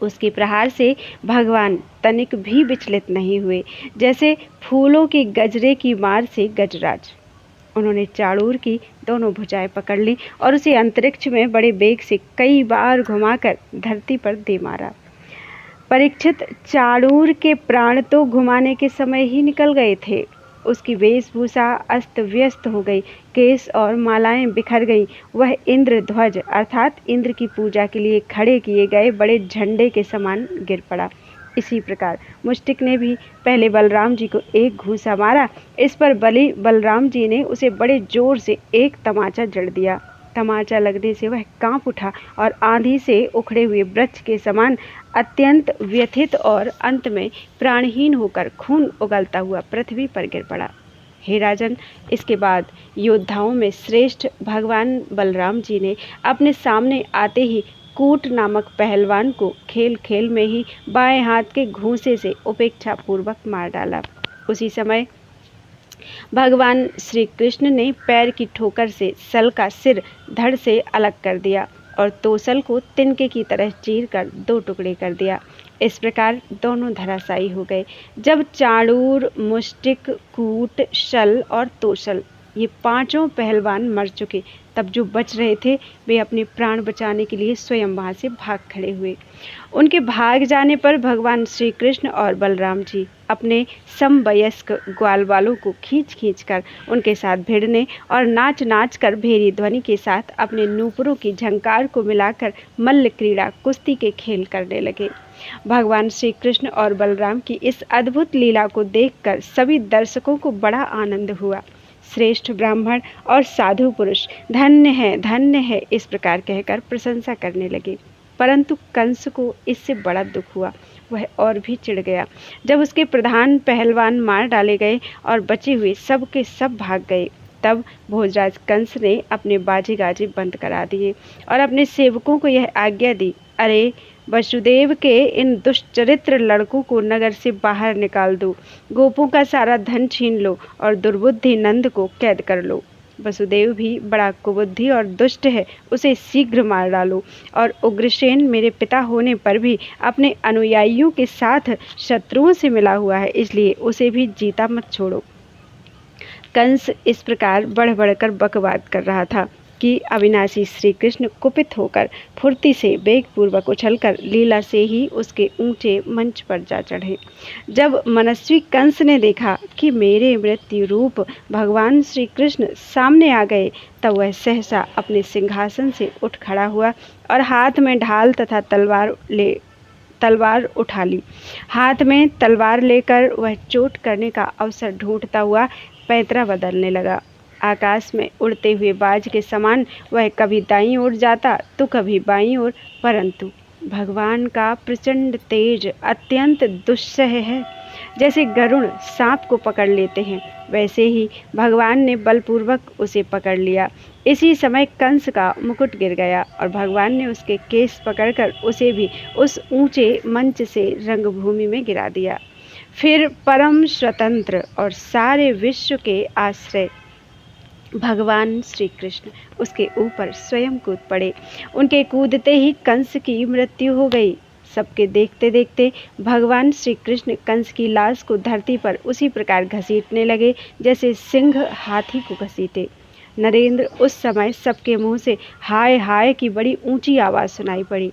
उसके प्रहार से भगवान तनिक भी विचलित नहीं हुए, जैसे फूलों के गजरे की मार से गजराज। उन्होंने चाणूर की दोनों भुजाएं पकड़ ली और उसे अंतरिक्ष में बड़े वेग से कई बार घुमाकर धरती पर दे मारा। परीक्षित, चाणूर के प्राण तो घुमाने के समय ही निकल गए थे। उसकी वेशभूषा अस्त व्यस्त हो गई, केस और मालाएं बिखर गईं। वह इंद्र ध्वज अर्थात इंद्र की पूजा के लिए खड़े किए गए बड़े झंडे के समान गिर पड़ा। इसी प्रकार मुष्टिक ने भी पहले बलराम जी को एक घूंसा मारा। इस पर बलराम जी ने उसे बड़े जोर से एक तमाचा जड़ दिया। तमाचा लगने से वह कांप उठा और आंधी से उखड़े हुए वृक्ष के समान अत्यंत व्यथित और अंत में प्राणहीन होकर खून उगलता हुआ पृथ्वी पर गिर पड़ा। हे राजन, इसके बाद योद्धाओं में श्रेष्ठ भगवान बलराम जी ने अपने सामने आते ही कूट नामक पहलवान को खेल खेल में ही बाएं हाथ के घूंसे से उपेक्षा पूर्वक मार डाला। उसी समय भगवान श्री कृष्ण ने पैर की ठोकर से सल का सिर धड़ से अलग कर दिया और तोसल को तिनके की तरह चीर कर दो टुकड़े कर दिया। इस प्रकार दोनों धराशायी हो गए। जब चाणूर, मुष्टिक, कूट, शल और तोसल ये पांचों पहलवान मर चुके, तब जो बच रहे थे वे अपने प्राण बचाने के लिए स्वयं वहां से भाग खड़े हुए। उनके भाग जाने पर भगवान श्री कृष्ण और बलराम जी अपने समवयस्क ग्वाल वालों को खींच खींच कर उनके साथ भिड़ने और नाच नाच कर भेरी ध्वनि के साथ अपने नूपुरों की झंकार को मिलाकर मल्ल क्रीड़ा, कुश्ती के खेल करने लगे। भगवान श्री कृष्ण और बलराम की इस अद्भुत लीला को देखकर सभी दर्शकों को बड़ा आनंद हुआ। श्रेष्ठ ब्राह्मण और साधु पुरुष धन्य है इस प्रकार कहकर प्रशंसा करने लगे। परंतु कंस को इससे बड़ा दुख हुआ। वह और भी चिढ़ गया। जब उसके प्रधान पहलवान मार डाले गए और बचे हुए सब के सब भाग गए, तब भोजराज कंस ने अपने बाजे गाजे बंद करा दिए और अपने सेवकों को यह आज्ञा दी, अरे वसुदेव के इन दुष्चरित्र लड़कों को नगर से बाहर निकाल दो, गोपों का सारा धन छीन लो और दुर्बुद्धि नंद को कैद कर लो। वसुदेव भी बड़ा कुबुद्धि और दुष्ट है, उसे शीघ्र मार डालो। और उग्रसेन मेरे पिता होने पर भी अपने अनुयायियों के साथ शत्रुओं से मिला हुआ है, इसलिए उसे भी जीता मत छोड़ो। कंस इस प्रकार बढ़ बढ़कर बकवाद कर रहा था कि अविनाशी श्री कृष्ण कुपित होकर फुर्ती से वेगपूर्वक उछलकर लीला से ही उसके ऊंचे मंच पर जा चढ़े। जब मनस्वी कंस ने देखा कि मेरे मृत्यु रूप भगवान श्री कृष्ण सामने आ गए, तब वह सहसा अपने सिंहासन से उठ खड़ा हुआ और हाथ में ढाल तथा तलवार उठा ली। हाथ में तलवार लेकर वह चोट करने का अवसर ढूंढता हुआ पैतरा बदलने लगा। आकाश में उड़ते हुए बाज के समान वह कभी दाईं ओर जाता तो कभी बाईं ओर, परंतु भगवान का प्रचंड तेज अत्यंत दुस्सह है। जैसे गरुड़ सांप को पकड़ लेते हैं, वैसे ही भगवान ने बलपूर्वक उसे पकड़ लिया। इसी समय कंस का मुकुट गिर गया और भगवान ने उसके केस पकड़कर उसे भी उस ऊंचे मंच से रंगभूमि में गिरा दिया। फिर परम स्वतंत्र और सारे विश्व के आश्रय भगवान श्री कृष्ण उसके ऊपर स्वयं कूद पड़े। उनके कूदते ही कंस की मृत्यु हो गई। सबके देखते देखते भगवान श्री कृष्ण कंस की लाश को धरती पर उसी प्रकार घसीटने लगे जैसे सिंह हाथी को घसीटे। नरेंद्र, उस समय सबके मुंह से हाय हाय की बड़ी ऊंची आवाज़ सुनाई पड़ी।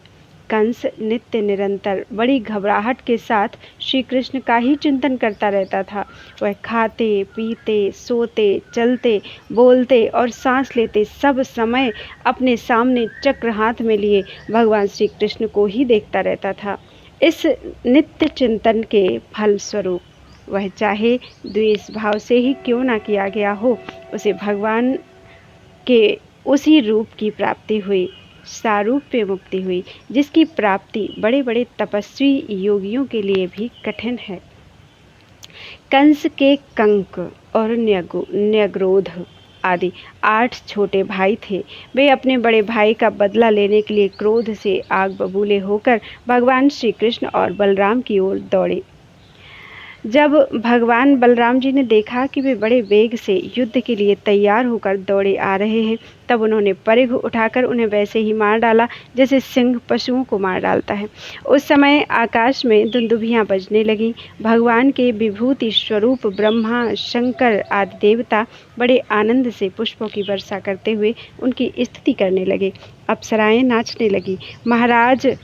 कंस नित्य निरंतर बड़ी घबराहट के साथ श्री कृष्ण का ही चिंतन करता रहता था। वह खाते पीते सोते चलते बोलते और सांस लेते सब समय अपने सामने चक्र हाथ में लिए भगवान श्री कृष्ण को ही देखता रहता था। इस नित्य चिंतन के फल स्वरूप वह चाहे द्वेष भाव से ही क्यों ना किया गया हो, उसे भगवान के उसी रूप की प्राप्ति हुई, सारूप्य मुक्ति हुई, जिसकी प्राप्ति बड़े बड़े तपस्वी योगियों के लिए भी कठिन है। कंस के कंक और न्यग्रोध आदि 8 छोटे भाई थे। वे अपने बड़े भाई का बदला लेने के लिए क्रोध से आग बबूले होकर भगवान श्री कृष्ण और बलराम की ओर दौड़े। जब भगवान बलराम जी ने देखा कि वे बड़े वेग से युद्ध के लिए तैयार होकर दौड़े आ रहे हैं, तब उन्होंने परिघ उठाकर उन्हें वैसे ही मार डाला जैसे सिंह पशुओं को मार डालता है। उस समय आकाश में दुंदुभियां बजने लगीं। भगवान के विभूति स्वरूप ब्रह्मा शंकर आदि देवता बड़े आनंद से पुष्पों की वर्षा करते हुए उनकी स्तुति करने लगे। अप्सराएं नाचने लगी। महाराज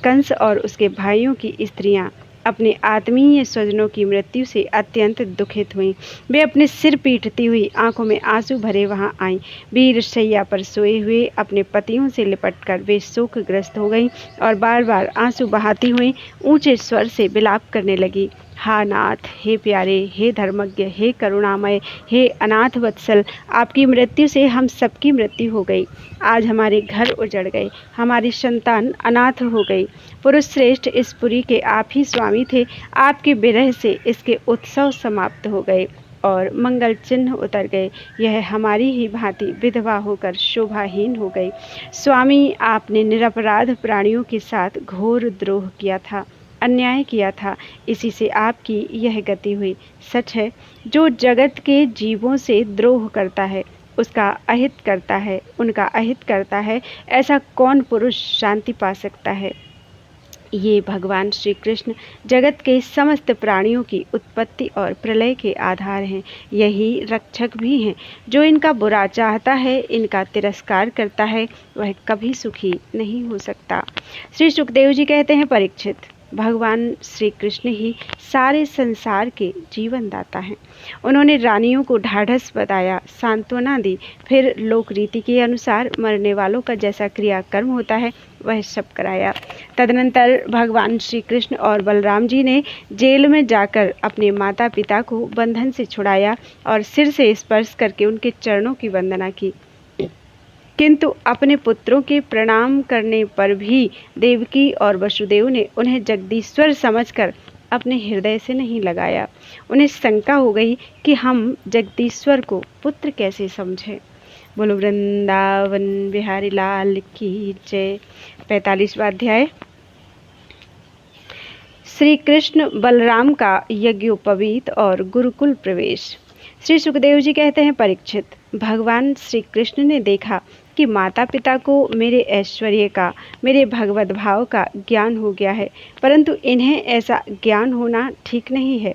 कंस और उसके भाइयों की स्त्रियां अपने आत्मीय स्वजनों की मृत्यु से अत्यंत दुखित हुईं। वे अपने सिर पीटती हुई आंखों में आंसू भरे वहां आईं। वीर शैया पर सोए हुए अपने पतियों से लिपटकर वे शोकग्रस्त हो गईं और बार बार आंसू बहाती हुई ऊंचे स्वर से विलाप करने लगी। हा नाथ, हे प्यारे, हे धर्मज्ञ, हे करुणामय, हे अनाथ वत्सल, आपकी मृत्यु से हम सबकी मृत्यु हो गई। आज हमारे घर उजड़ गए, हमारी संतान अनाथ हो गई। पुरुष श्रेष्ठ, इस पुरी के आप ही स्वामी थे। आपके विरह से इसके उत्सव समाप्त हो गए और मंगल चिन्ह उतर गए। यह हमारी ही भांति विधवा होकर शोभाहीन हो गई। स्वामी, आपने निरपराध प्राणियों के साथ घोर द्रोह किया था, अन्याय किया था, इसी से आपकी यह गति हुई। सच है, जो जगत के जीवों से द्रोह करता है, उसका अहित करता है, उनका अहित करता है, ऐसा कौन पुरुष शांति पा सकता है। ये भगवान श्री कृष्ण जगत के समस्त प्राणियों की उत्पत्ति और प्रलय के आधार हैं। यही रक्षक भी हैं। जो इनका बुरा चाहता है, इनका तिरस्कार करता है, वह कभी सुखी नहीं हो सकता। श्री सुखदेव जी कहते हैं, परीक्षित, भगवान श्री कृष्ण ही सारे संसार के जीवन दाता हैं। उन्होंने रानियों को ढाढ़स बताया, सांत्वना दी, फिर लोक रीति के अनुसार मरने वालों का जैसा क्रियाकर्म होता है वह सब कराया। तदनंतर भगवान श्री कृष्ण और बलराम जी ने जेल में जाकर अपने माता पिता को बंधन से छुड़ाया और सिर से स्पर्श करके उनके चरणों की वंदना की। किंतु अपने पुत्रों के प्रणाम करने पर भी देवकी और वसुदेव ने उन्हें जगदीश्वर समझकर अपने हृदय से नहीं लगाया। उन्हें शंका हो गई कि हम जगदीश्वर को पुत्र कैसे समझें। बोलो वृंदावन बिहारी लाल की जय। 45वां अध्याय। श्री कृष्ण बलराम का यज्ञोपवीत और गुरुकुल प्रवेश। श्री सुखदेव जी कहते हैं, परीक्षित, भगवान श्री कृष्ण ने देखा कि माता पिता को मेरे ऐश्वर्य का, मेरे भगवत भाव का ज्ञान हो गया है, परंतु इन्हें ऐसा ज्ञान होना ठीक नहीं है।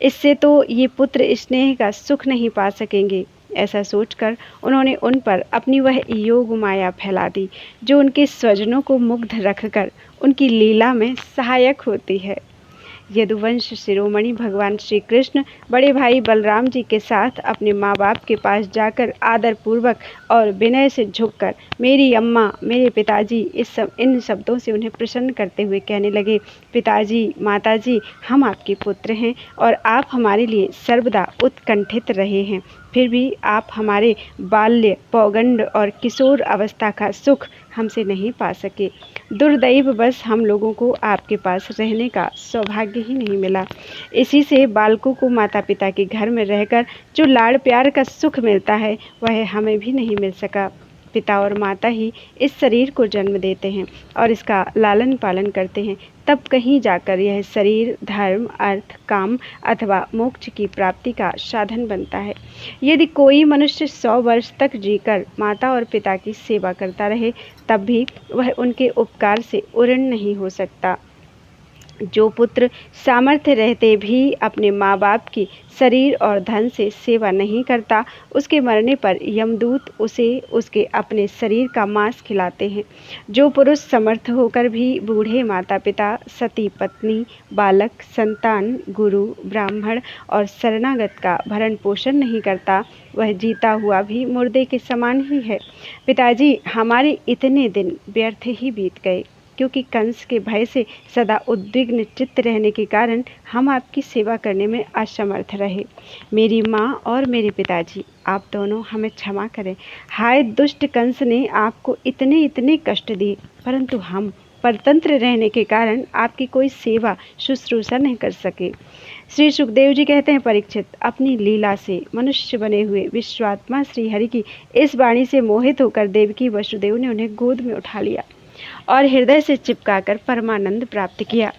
इससे तो ये पुत्र स्नेह का सुख नहीं पा सकेंगे। ऐसा सोचकर उन्होंने उन पर अपनी वह योग माया फैला दी जो उनके स्वजनों को मुग्ध रखकर उनकी लीला में सहायक होती है। यदुवंश शिरोमणि भगवान श्री कृष्ण बड़े भाई बलराम जी के साथ अपने माँ बाप के पास जाकर आदर पूर्वक और विनय से झुककर मेरी अम्मा, मेरे पिताजी इन शब्दों से उन्हें प्रसन्न करते हुए कहने लगे, पिताजी, माताजी, हम आपके पुत्र हैं और आप हमारे लिए सर्वदा उत्कंठित रहे हैं। फिर भी आप हमारे बाल्य, पौगंड और किशोर अवस्था का सुख हमसे नहीं पा सके। दुर्दैव बस हम लोगों को आपके पास रहने का सौभाग्य ही नहीं मिला। इसी से बालकों को माता पिता के घर में रहकर जो लाड़ प्यार का सुख मिलता है वह हमें भी नहीं मिल सका। पिता और माता ही इस शरीर को जन्म देते हैं और इसका लालन पालन करते हैं, तब कहीं जाकर यह शरीर धर्म, अर्थ, काम अथवा मोक्ष की प्राप्ति का साधन बनता है। यदि कोई मनुष्य 100 वर्ष तक जीकर माता और पिता की सेवा करता रहे तब भी वह उनके उपकार से उऋण नहीं हो सकता। जो पुत्र सामर्थ्य रहते भी अपने माँ बाप की शरीर और धन से सेवा नहीं करता, उसके मरने पर यमदूत उसे उसके अपने शरीर का मांस खिलाते हैं। जो पुरुष समर्थ होकर भी बूढ़े माता पिता, सती पत्नी, बालक, संतान, गुरु, ब्राह्मण और शरणागत का भरण पोषण नहीं करता, वह जीता हुआ भी मुर्दे के समान ही है। पिताजी, हमारे इतने दिन व्यर्थ ही बीत गए, क्योंकि कंस के भय से सदा उद्विग्न चित्त रहने के कारण हम आपकी सेवा करने में असमर्थ रहे। मेरी माँ और मेरे पिताजी, आप दोनों हमें क्षमा करें। हाय दुष्ट कंस ने आपको इतने इतने कष्ट दिए, परंतु हम परतंत्र रहने के कारण आपकी कोई सेवा शुश्रूषा नहीं कर सके। श्री सुखदेव जी कहते हैं, परीक्षित, अपनी लीला से मनुष्य बने हुए विश्वात्मा श्री हरि की इस वाणी से मोहित होकर देवकी वसुदेव ने उन्हें गोद में उठा लिया और हृदय से चिपकाकर परमानंद प्राप्त किया।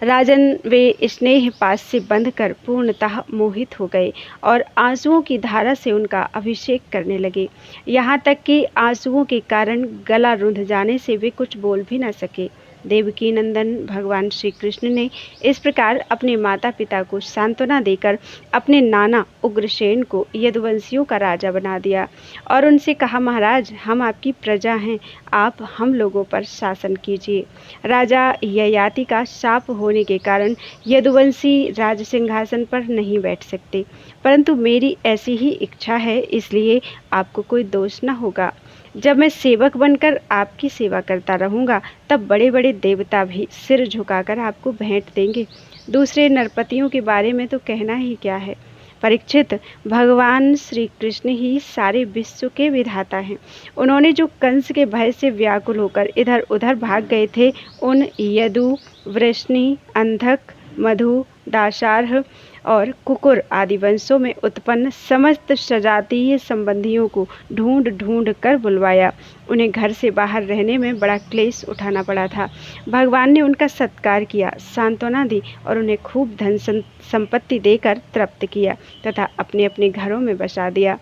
राजन, वे स्नेह पास से बंधकर पूर्णतः मोहित हो गए और आंसुओं की धारा से उनका अभिषेक करने लगे। यहाँ तक कि आंसुओं के कारण गला रुंध जाने से वे कुछ बोल भी न सके। देवकी नंदन भगवान श्री कृष्ण ने इस प्रकार अपने माता पिता को सांत्वना देकर अपने नाना उग्रसेन को यदुवंशियों का राजा बना दिया और उनसे कहा, महाराज, हम आपकी प्रजा हैं, आप हम लोगों पर शासन कीजिए। राजा ययाति का शाप होने के कारण यदुवंशी राज सिंहासन पर नहीं बैठ सकते, परंतु मेरी ऐसी ही इच्छा है, इसलिए आपको कोई दोष न होगा। जब मैं सेवक बनकर आपकी सेवा करता रहूँगा तब बड़े बड़े देवता भी सिर झुकाकर आपको भेंट देंगे। दूसरे नरपतियों के बारे में तो कहना ही क्या है। परीक्षित, भगवान श्री कृष्ण ही सारे विश्व के विधाता हैं। उन्होंने जो कंस के भय से व्याकुल होकर इधर उधर भाग गए थे, उन यदु, वृष्णि, अंधक, मधु, दाशार्ह और कुकुर आदि वंशों में उत्पन्न समस्त सजातीय संबंधियों को ढूंढ ढूंढ कर बुलवाया। उन्हें घर से बाहर रहने में बड़ा क्लेश उठाना पड़ा था। भगवान ने उनका सत्कार किया, सांत्वना दी और उन्हें खूब धन संपत्ति देकर तृप्त किया तथा अपने अपने घरों में बसा दिया।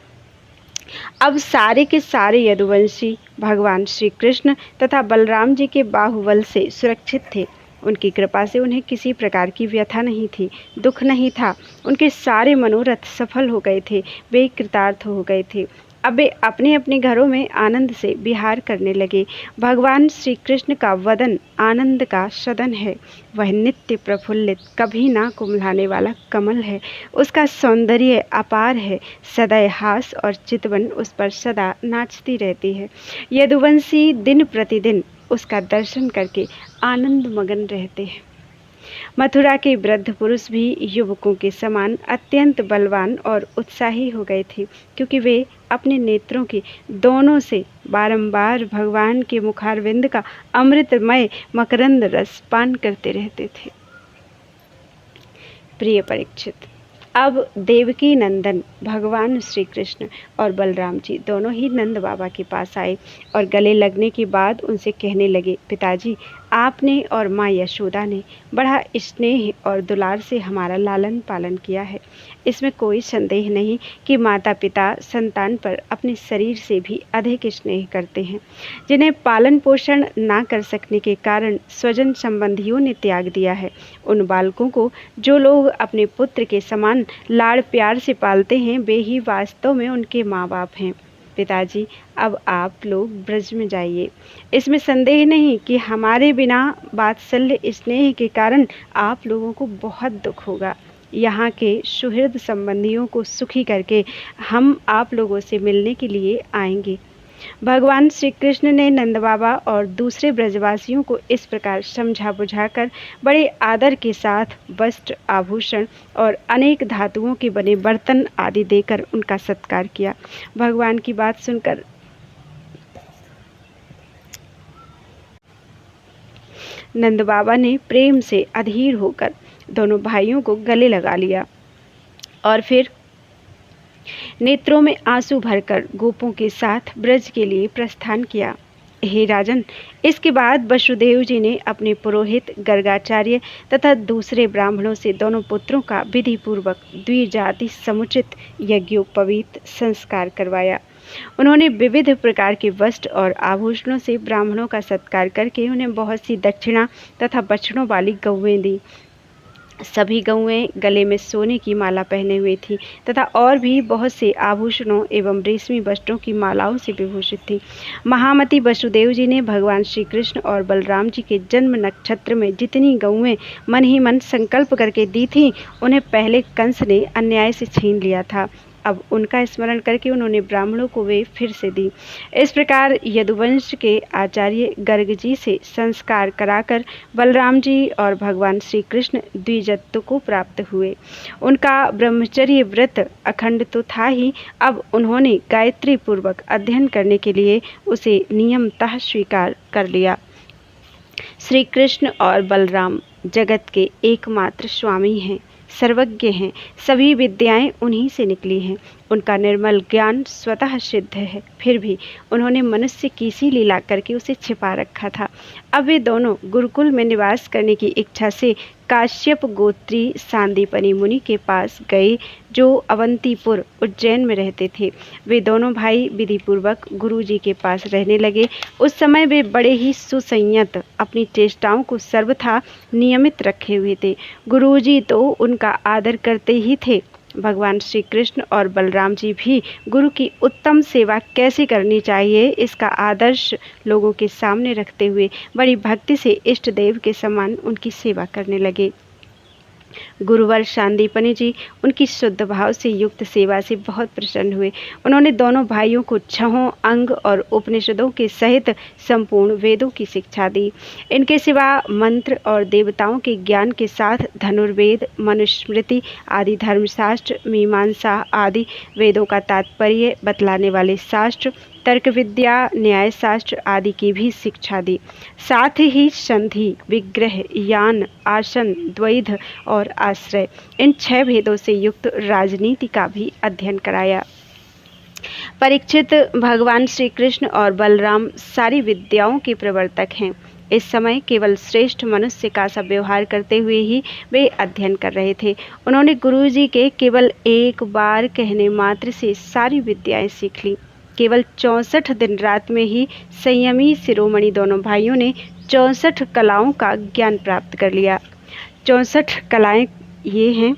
अब सारे के सारे यदुवंशी भगवान श्री कृष्ण तथा बलराम जी के बाहुबल से सुरक्षित थे। उनकी कृपा से उन्हें किसी प्रकार की व्यथा नहीं थी, दुख नहीं था। उनके सारे मनोरथ सफल हो गए थे, वे कृतार्थ हो गए थे। अब वे अपने अपने घरों में आनंद से विहार करने लगे। भगवान श्री कृष्ण का वदन आनंद का सदन है। वह नित्य प्रफुल्लित, कभी ना कुम्हलाने वाला कमल है। उसका सौंदर्य अपार है। सदैव हास और चितवन उस पर सदा नाचती रहती है। यदुवंशी दिन प्रतिदिन उसका दर्शन करके आनंद मगन रहते हैं। मथुरा के वृद्ध पुरुष भी युवकों के समान अत्यंत बलवान और उत्साही हो गए थे, क्योंकि वे अपने नेत्रों के दोनों से बारंबार भगवान के मुखारविंद का अमृतमय मकरंद रस पान करते रहते थे। प्रिय परीक्षित, अब देवकी नंदन भगवान श्री कृष्ण और बलराम जी दोनों ही नंद बाबा के पास आए और गले लगने के बाद उनसे कहने लगे, पिताजी, आपने और माँ यशोदा ने बड़ा स्नेह और दुलार से हमारा लालन पालन किया है। इसमें कोई संदेह नहीं कि माता पिता संतान पर अपने शरीर से भी अधिक स्नेह करते हैं। जिन्हें पालन पोषण ना कर सकने के कारण स्वजन संबंधियों ने त्याग दिया है, उन बालकों को जो लोग अपने पुत्र के समान लाड़ प्यार से पालते हैं, वे ही वास्तव में उनके माँ बाप हैं। पिताजी, अब आप लोग ब्रज में जाइए। इसमें संदेह नहीं कि हमारे बिना वात्सल्य स्नेह के कारण आप लोगों को बहुत दुख होगा। यहाँ के सुहृद संबंधियों को सुखी करके हम आप लोगों से मिलने के लिए आएंगे। भगवान श्री कृष्ण ने नंद बाबा और दूसरे ब्रजवासियों को इस प्रकार समझा बुझाकर बड़े आदर के साथ वस्त्र, आभूषण और अनेक धातुओं के बने बर्तन आदि देकर उनका सत्कार किया। भगवान की बात सुनकर नंद बाबा ने प्रेम से अधीर होकर दोनों भाइयों को गले लगा लिया और फिर नेत्रों में आंसू भरकर गोपों के साथ ब्रज के लिए प्रस्थान किया। हे राजन, इसके बाद वसुदेव जी ने अपने पुरोहित गर्गाचार्य तथा दूसरे ब्राह्मणों से दोनों पुत्रों का विधि पूर्वक द्विजाति समुचित यज्ञोपवीत संस्कार करवाया। उन्होंने विविध प्रकार के वस्त्र और आभूषणों से ब्राह्मणों का सत्कार करके उन्हें बहुत सी दक्षिणा तथा बछड़ों वाली गौएं दी। सभी गौएं गले में सोने की माला पहने हुई थी तथा और भी बहुत से आभूषणों एवं रेशमी वस्त्रों की मालाओं से विभूषित थी। महामती वसुदेव जी ने भगवान श्री कृष्ण और बलराम जी के जन्म नक्षत्र में जितनी गौएं मन ही मन संकल्प करके दी थीं, उन्हें पहले कंस ने अन्याय से छीन लिया था। अब उनका स्मरण करके उन्होंने ब्राह्मणों को वे फिर से दी। इस प्रकार यदुवंश के आचार्य गर्ग जी से संस्कार कराकर बलराम जी और भगवान श्री कृष्ण द्विजत्व को प्राप्त हुए। उनका ब्रह्मचर्य व्रत अखंड तो था ही, अब उन्होंने गायत्री पूर्वक अध्ययन करने के लिए उसे नियमतः स्वीकार कर लिया। श्री कृष्ण और बलराम जगत के एकमात्र स्वामी हैं, सर्वज्ञ हैं, सभी विद्याएं उन्हीं से निकली हैं। उनका निर्मल ज्ञान स्वतः सिद्ध है, फिर भी उन्होंने मनुष्य की सी लीला करके उसे छिपा रखा था। अब वे दोनों गुरुकुल में निवास करने की इच्छा से काश्यप गोत्री सांदीपनी मुनि के पास गए, जो अवंतीपुर उज्जैन में रहते थे। वे दोनों भाई विधि पूर्वक गुरु जी के पास रहने लगे। उस समय वे बड़े ही सुसंयत, अपनी चेष्टाओं को सर्वथा नियमित रखे हुए थे। गुरु जी तो उनका आदर करते ही थे। भगवान श्री कृष्ण और बलराम जी भी गुरु की उत्तम सेवा कैसे करनी चाहिए, इसका आदर्श लोगों के सामने रखते हुए बड़ी भक्ति से इष्ट देव के समान उनकी सेवा करने लगे। गुरुवर सांदीपनी जी उनकी शुद्ध भाव से युक्त सेवा से बहुत प्रसन्न हुए। उन्होंने दोनों भाइयों को छहों अंग और उपनिषदों के सहित संपूर्ण वेदों की शिक्षा दी। इनके सिवा मंत्र और देवताओं के ज्ञान के साथ धनुर्वेद, मनुस्मृति आदि धर्मशास्त्र, मीमांसा आदि वेदों का तात्पर्य बतलाने वाले शास्त्र, तर्क विद्या, न्याय शास्त्र आदि की भी शिक्षा दी। साथ ही संधि, विग्रह, यान, आसन, द्वैध और आश्रय, इन 6 भेदों से युक्त राजनीति का भी अध्ययन कराया। परीक्षित, भगवान श्री कृष्ण और बलराम सारी विद्याओं के प्रवर्तक हैं। इस समय केवल श्रेष्ठ मनुष्य का सा व्यवहार करते हुए ही वे अध्ययन कर रहे थे। उन्होंने गुरु जी के केवल एक बार कहने मात्र से सारी विद्याएं सीख ली। केवल 64 दिन रात में ही संयमी शिरोमणि दोनों भाइयों ने 64 कलाओं का ज्ञान प्राप्त कर लिया। 64 कलाएं ये हैं: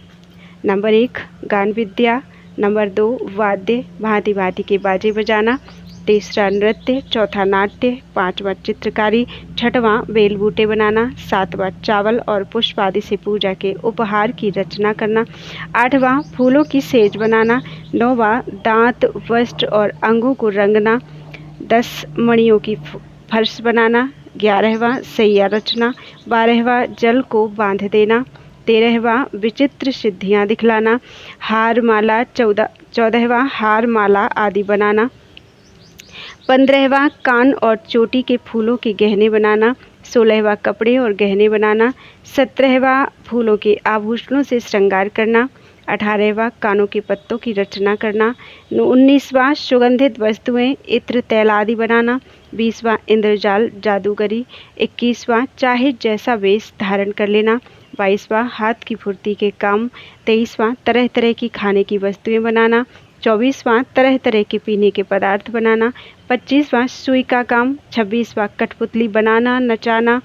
नंबर 1 गान विद्या, नंबर 2 वाद्य, भांति भांति के बाजे बजाना, तीसरा नृत्य, चौथा नाट्य, पांचवा चित्रकारी, छठवां बेल बूटे बनाना, सातवां चावल और पुष्प आदि से पूजा के उपहार की रचना करना, आठवां फूलों की सेज बनाना, नौवां दांत, वस्त्र और अंगों को रंगना, 10 मणियों की फर्श बनाना, 11वां सैया रचना, 12वां जल को बांध देना, 13वां विचित्र सिद्धियां दिखलाना, हार माला, 14वां हार माला आदि बनाना, 15वां कान और चोटी के फूलों के गहने बनाना, 16वां कपड़े और गहने बनाना, 17वां फूलों के आभूषणों से श्रृंगार करना, 18वां कानों के पत्तों की रचना करना। 19वां सुगंधित वस्तुएं इत्र तैल आदि बनाना। 20वां इंद्रजाल जादूगरी। 21वां चाहे जैसा वेश धारण कर लेना। 22वां हाथ की फुर्ती के काम। 23वां तरह तरह की खाने की वस्तुएं बनाना। 24वां तरह तरह के पीने के पदार्थ बनाना। 25वां सुई का काम। 26वां कठपुतली बनाना नचाना।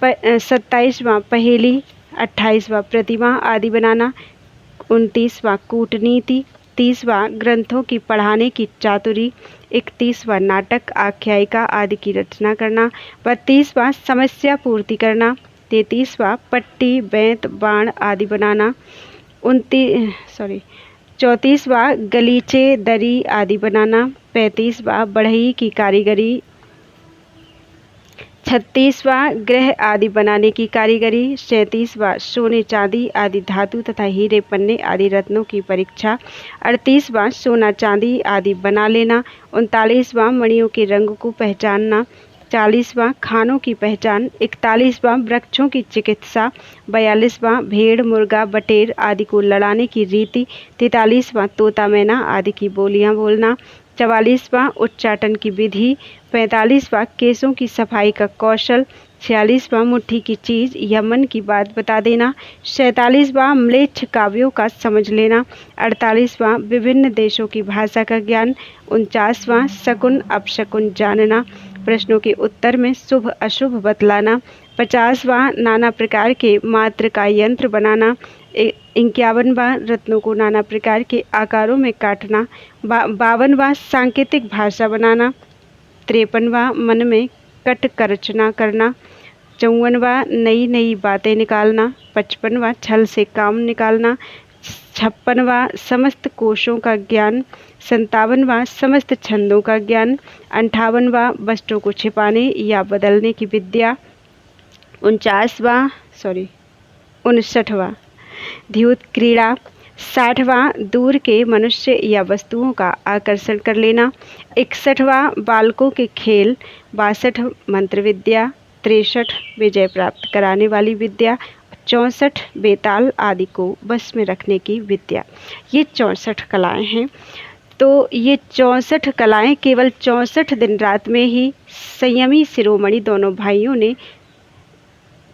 27वां पहेली। 28वां प्रतिमा आदि बनाना। 29वां कूटनीति। 30वां ग्रंथों की पढ़ाने की चातुरी। 31वां नाटक आख्यायिका आदि की रचना करना। 32वां समस्या पूर्ति करना। 33वां पट्टी बेंत बाण आदि बनाना। 34वां गलीचे दरी आदि बनाना। 35वां बढ़ई की कारीगरी। 36वां ग्रह आदि बनाने की कारीगरी। 37वां सोने चांदी आदि धातु तथा हीरे पन्ने आदि रत्नों की परीक्षा। 38वां सोना चांदी आदि बना लेना। 39वां मणियों के रंग को पहचानना। 40वां खानों की पहचान। 41वां वृक्षों की चिकित्सा। 42वां भेड़ मुर्गा बटेर आदि को लड़ाने की रीति। 43वां तोता मैना आदि की बोलियां बोलना। 44वां उच्चाटन की विधि। 45वां केसों की सफाई का कौशल। 46वां मुट्ठी की चीज या मन की बात बता देना। 47वां म्लेच्छ काव्यों का समझ लेना। 48वां विभिन्न देशों की भाषा का ज्ञान। 49वां शकुन अपशकुन जानना। प्रश्नों के उत्तर में शुभ अशुभ बतलाना। 50वां नाना प्रकार के मात्र का यंत्र बनाना। 51वां रत्नों को नाना प्रकार के आकारों में काटना। 52वां सांकेतिक भाषा बनाना। 53वां मन में कट रचना करना। 54वां नई नई बातें निकालना। 55वां छल से काम निकालना। 56वां समस्त कोशों का ज्ञान। 57वां समस्त छंदों का ज्ञान। 58वां वस्त्रों को छिपाने या बदलने की विद्या। 59वां द्यूत क्रीड़ा। 60वां दूर के मनुष्य या वस्तुओं का आकर्षण कर लेना। 61वां बालकों के खेल। 62 मंत्र विद्या। 63 विजय प्राप्त कराने वाली विद्या। 64 बेताल आदि को बस में रखने की विद्या। ये 64 कलाएं हैं। तो ये 64 कलाएं केवल 64 दिन रात में ही संयमी शिरोमणि दोनों भाइयों ने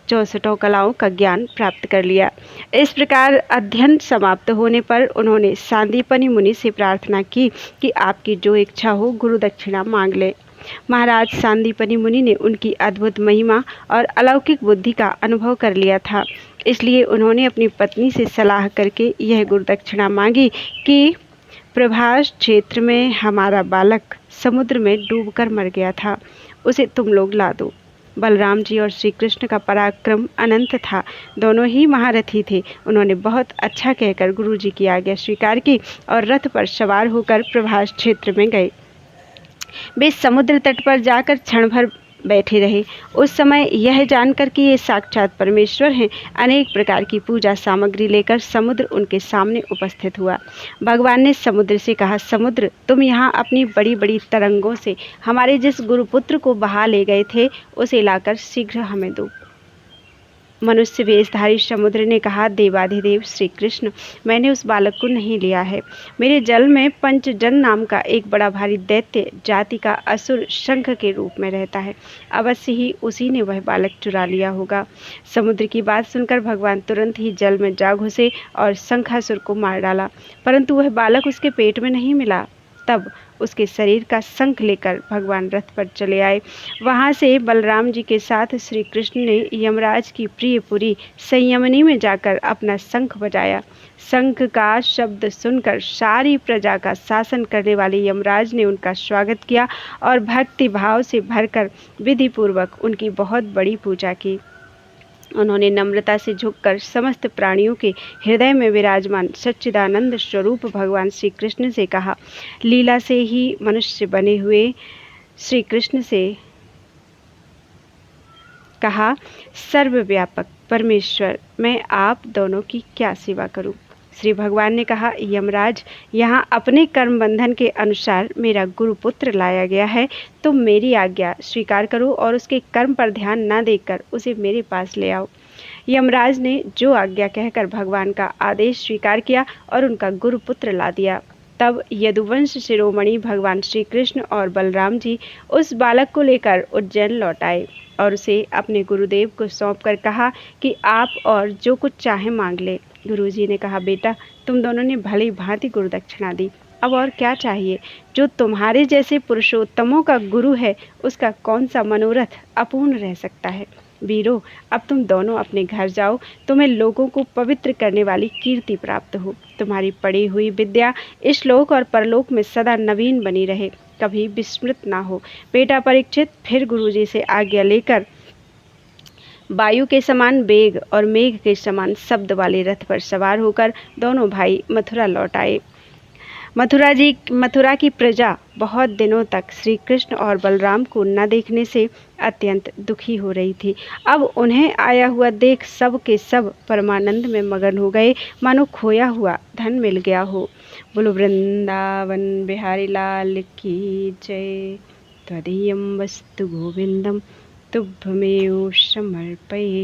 64 कलाओं का ज्ञान प्राप्त कर लिया। इस प्रकार अध्ययन समाप्त होने पर उन्होंने सांदीपनि मुनि से प्रार्थना की कि आपकी जो इच्छा हो गुरु दक्षिणा मांग ले। महाराज सांदीपनि मुनि ने उनकी अद्भुत महिमा और अलौकिक बुद्धि का अनुभव कर लिया था, इसलिए उन्होंने अपनी पत्नी से सलाह करके यह गुरु दक्षिणा मांगी कि प्रभास क्षेत्र में हमारा बालक समुद्र में डूबकर मर गया था, उसे तुम लोग ला दो। बलराम जी और श्री कृष्ण का पराक्रम अनंत था, दोनों ही महारथी थे। उन्होंने बहुत अच्छा कहकर गुरु जी की आज्ञा स्वीकार की और रथ पर सवार होकर प्रभास क्षेत्र में गए। वे समुद्र तट पर जाकर क्षण भर बैठे रहे। उस समय यह जानकर कि ये साक्षात परमेश्वर हैं, अनेक प्रकार की पूजा सामग्री लेकर समुद्र उनके सामने उपस्थित हुआ। भगवान ने समुद्र से कहा, समुद्र तुम यहाँ अपनी बड़ी बड़ी तरंगों से हमारे जिस गुरुपुत्र को बहा ले गए थे उसे लाकर शीघ्र हमें दो। मनुष्य वेशधारी समुद्र ने कहा, देवाधिदेव श्री कृष्ण, मैंने उस बालक को नहीं लिया है। मेरे जल में पंचजन नाम का एक बड़ा भारी दैत्य जाति का असुर शंख के रूप में रहता है, अवश्य ही उसी ने वह बालक चुरा लिया होगा। समुद्र की बात सुनकर भगवान तुरंत ही जल में जा घुसे और शंखासुर को मार डाला, परंतु वह बालक उसके पेट में नहीं मिला। तब उसके शरीर का शंख लेकर भगवान रथ पर चले आए। वहां से बलराम जी के साथ श्री कृष्ण ने यमराज की प्रियपुरी संयमनी में जाकर अपना शंख बजाया। शंख का शब्द सुनकर सारी प्रजा का शासन करने वाले यमराज ने उनका स्वागत किया और भक्ति भाव से भरकर विधि पूर्वक उनकी बहुत बड़ी पूजा की। उन्होंने नम्रता से झुककर समस्त प्राणियों के हृदय में विराजमान सच्चिदानंद स्वरूप भगवान श्री कृष्ण से कहा, लीला से ही मनुष्य बने हुए श्री कृष्ण से कहा, सर्वव्यापक परमेश्वर, मैं आप दोनों की क्या सेवा करूं? श्री भगवान ने कहा, यमराज, यहाँ अपने कर्म बंधन के अनुसार मेरा गुरुपुत्र लाया गया है, तुम मेरी आज्ञा स्वीकार करो और उसके कर्म पर ध्यान न देकर उसे मेरे पास ले आओ। यमराज ने जो आज्ञा कहकर भगवान का आदेश स्वीकार किया और उनका गुरुपुत्र ला दिया। तब यदुवंश शिरोमणि भगवान श्री कृष्ण और बलराम जी उस बालक को लेकर उज्जैन लौट आए और उसे अपने गुरुदेव को सौंपकर कहा कि आप और जो कुछ चाहे मांग ले। गुरुजी ने कहा, बेटा, तुम दोनों ने भली भांति गुरुदक्षिणा दी, अब और क्या चाहिए। जो तुम्हारे जैसे पुरुषोत्तमों का गुरु है, उसका कौन सा मनोरथ अपूर्ण रह सकता है। वीरों, अब तुम दोनों अपने घर जाओ, तुम्हें लोगों को पवित्र करने वाली कीर्ति प्राप्त हो। तुम्हारी पढ़ी हुई विद्या इस लोक और परलोक में सदा नवीन बनी रहे, कभी विस्मृत ना हो। बेटा परीक्षित फिर गुरुजी से आज्ञा लेकर वायु के समान वेग और मेघ के समान शब्द वाले रथ पर सवार होकर दोनों भाई मथुरा लौट आए। मथुरा की प्रजा बहुत दिनों तक श्री कृष्ण और बलराम को न देखने से अत्यंत दुखी हो रही थी। अब उन्हें आया हुआ देख सब के सब परमानंद में मगन हो गए, मानो खोया हुआ धन मिल गया हो। बोलो वृंदावन बिहारी लाल की जय। त्वदीयं वस्तु गोविंदम तुभ्यमेव समर्पये।